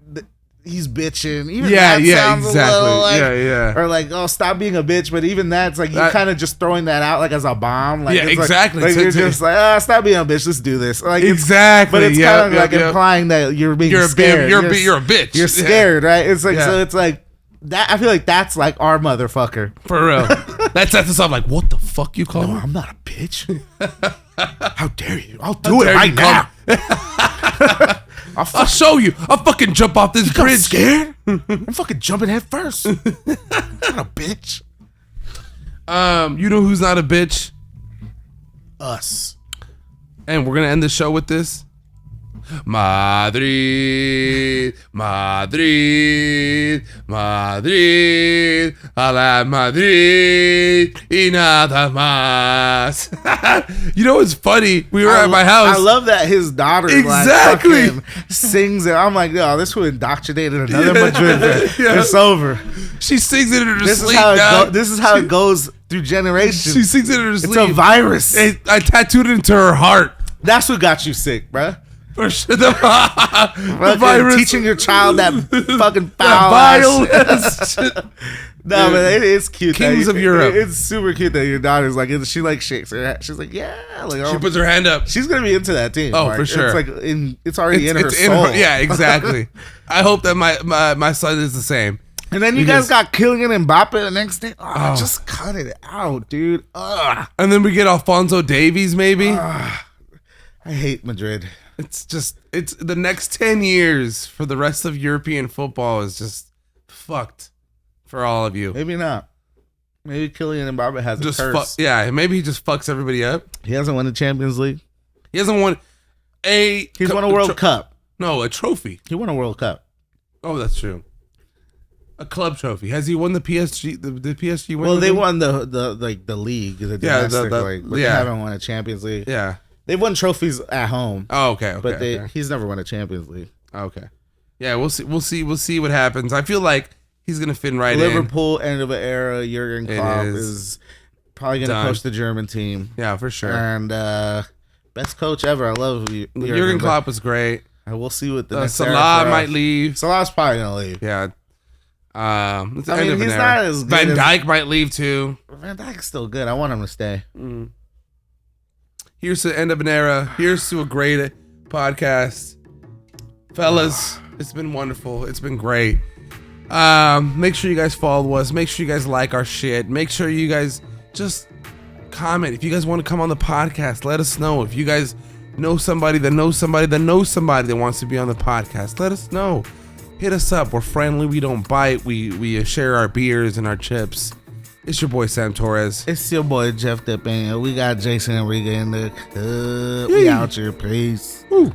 he's bitching. Even that sounds exactly, a little like, yeah, or like, oh, stop being a bitch. But even that's like you're kind of just throwing that out like as a bomb. Like, yeah, exactly. Like you're just like, stop being a bitch. Let's do this. Like exactly, but it's kind of like implying that you're being scared. You're a bitch. You're scared, right? It's like so. It's like. That I feel like that's like our motherfucker. For real. That sets us up like, what the fuck you call me? I'm not a bitch. How dare you? I'll do it right now. I'll show you. I'll fucking jump off this bridge. Scared? I'm fucking jumping head first. I'm not a bitch. You know who's not a bitch? Us. And we're gonna end the show with this. Madrid, Madrid, Madrid, a la Madrid y nada más. You know what's funny? We were at my house. I love that his daughter exactly like sings it. I'm like, oh, this would indoctrinated another Madrid fan. It's over. She sings it in her this sleep. This is how it goes through generations. She sings it in her sleep. It's a virus. I tattooed it into her heart. That's what got you sick, bruh. For sure. The virus. Teaching your child that fucking foul shit. No, but it's cute. Kings of Europe. It's super cute that your daughter's like, she like shakes her head. She's like, yeah. Like, she puts her hand up. She's gonna be into that team. Oh, for sure. It's like it's already in her soul. Yeah, exactly. I hope that my son is the same. And then you guys got Kylian Mbappe the next day. Oh, just cut it out, dude. Ugh. And then we get Alphonso Davies, maybe. I hate Madrid. It's the next 10 years for the rest of European football is just fucked for all of you. Maybe not. Maybe Kylian Mbappe has just a curse. Maybe he just fucks everybody up. He hasn't won the Champions League. He hasn't won He's won a World Cup. No, a trophy. He won a World Cup. Oh, that's true. A club trophy. Has he won the PSG? The PSG win? Well, they won the league, the domestic league, but they haven't won a Champions League. Yeah. They've won trophies at home. Oh, okay. But he's never won a Champions League. Okay. Yeah, we'll see what happens. I feel like he's gonna fit right Liverpool, end of an era. Jurgen Klopp is probably gonna coach the German team. Yeah, for sure. And best coach ever. I love Jurgen Klopp was great. And we'll see what the next Salah might leave. Salah's probably gonna leave. Yeah. I mean, he's not as good. Van Dijk might leave too. Van Dijk's still good. I want him to stay. Here's to the end of an era. Here's to a great podcast. Fellas, it's been wonderful. It's been great. Make sure you guys follow us. Make sure you guys like our shit. Make sure you guys just comment. If you guys want to come on the podcast, let us know. If you guys know somebody that knows somebody that knows somebody that wants to be on the podcast, let us know. Hit us up. We're friendly. We don't bite. We share our beers and our chips. It's your boy Sam Torres. It's your boy Jeff Depin. We got Jason Enrique in the club. We out here. Peace. Woo.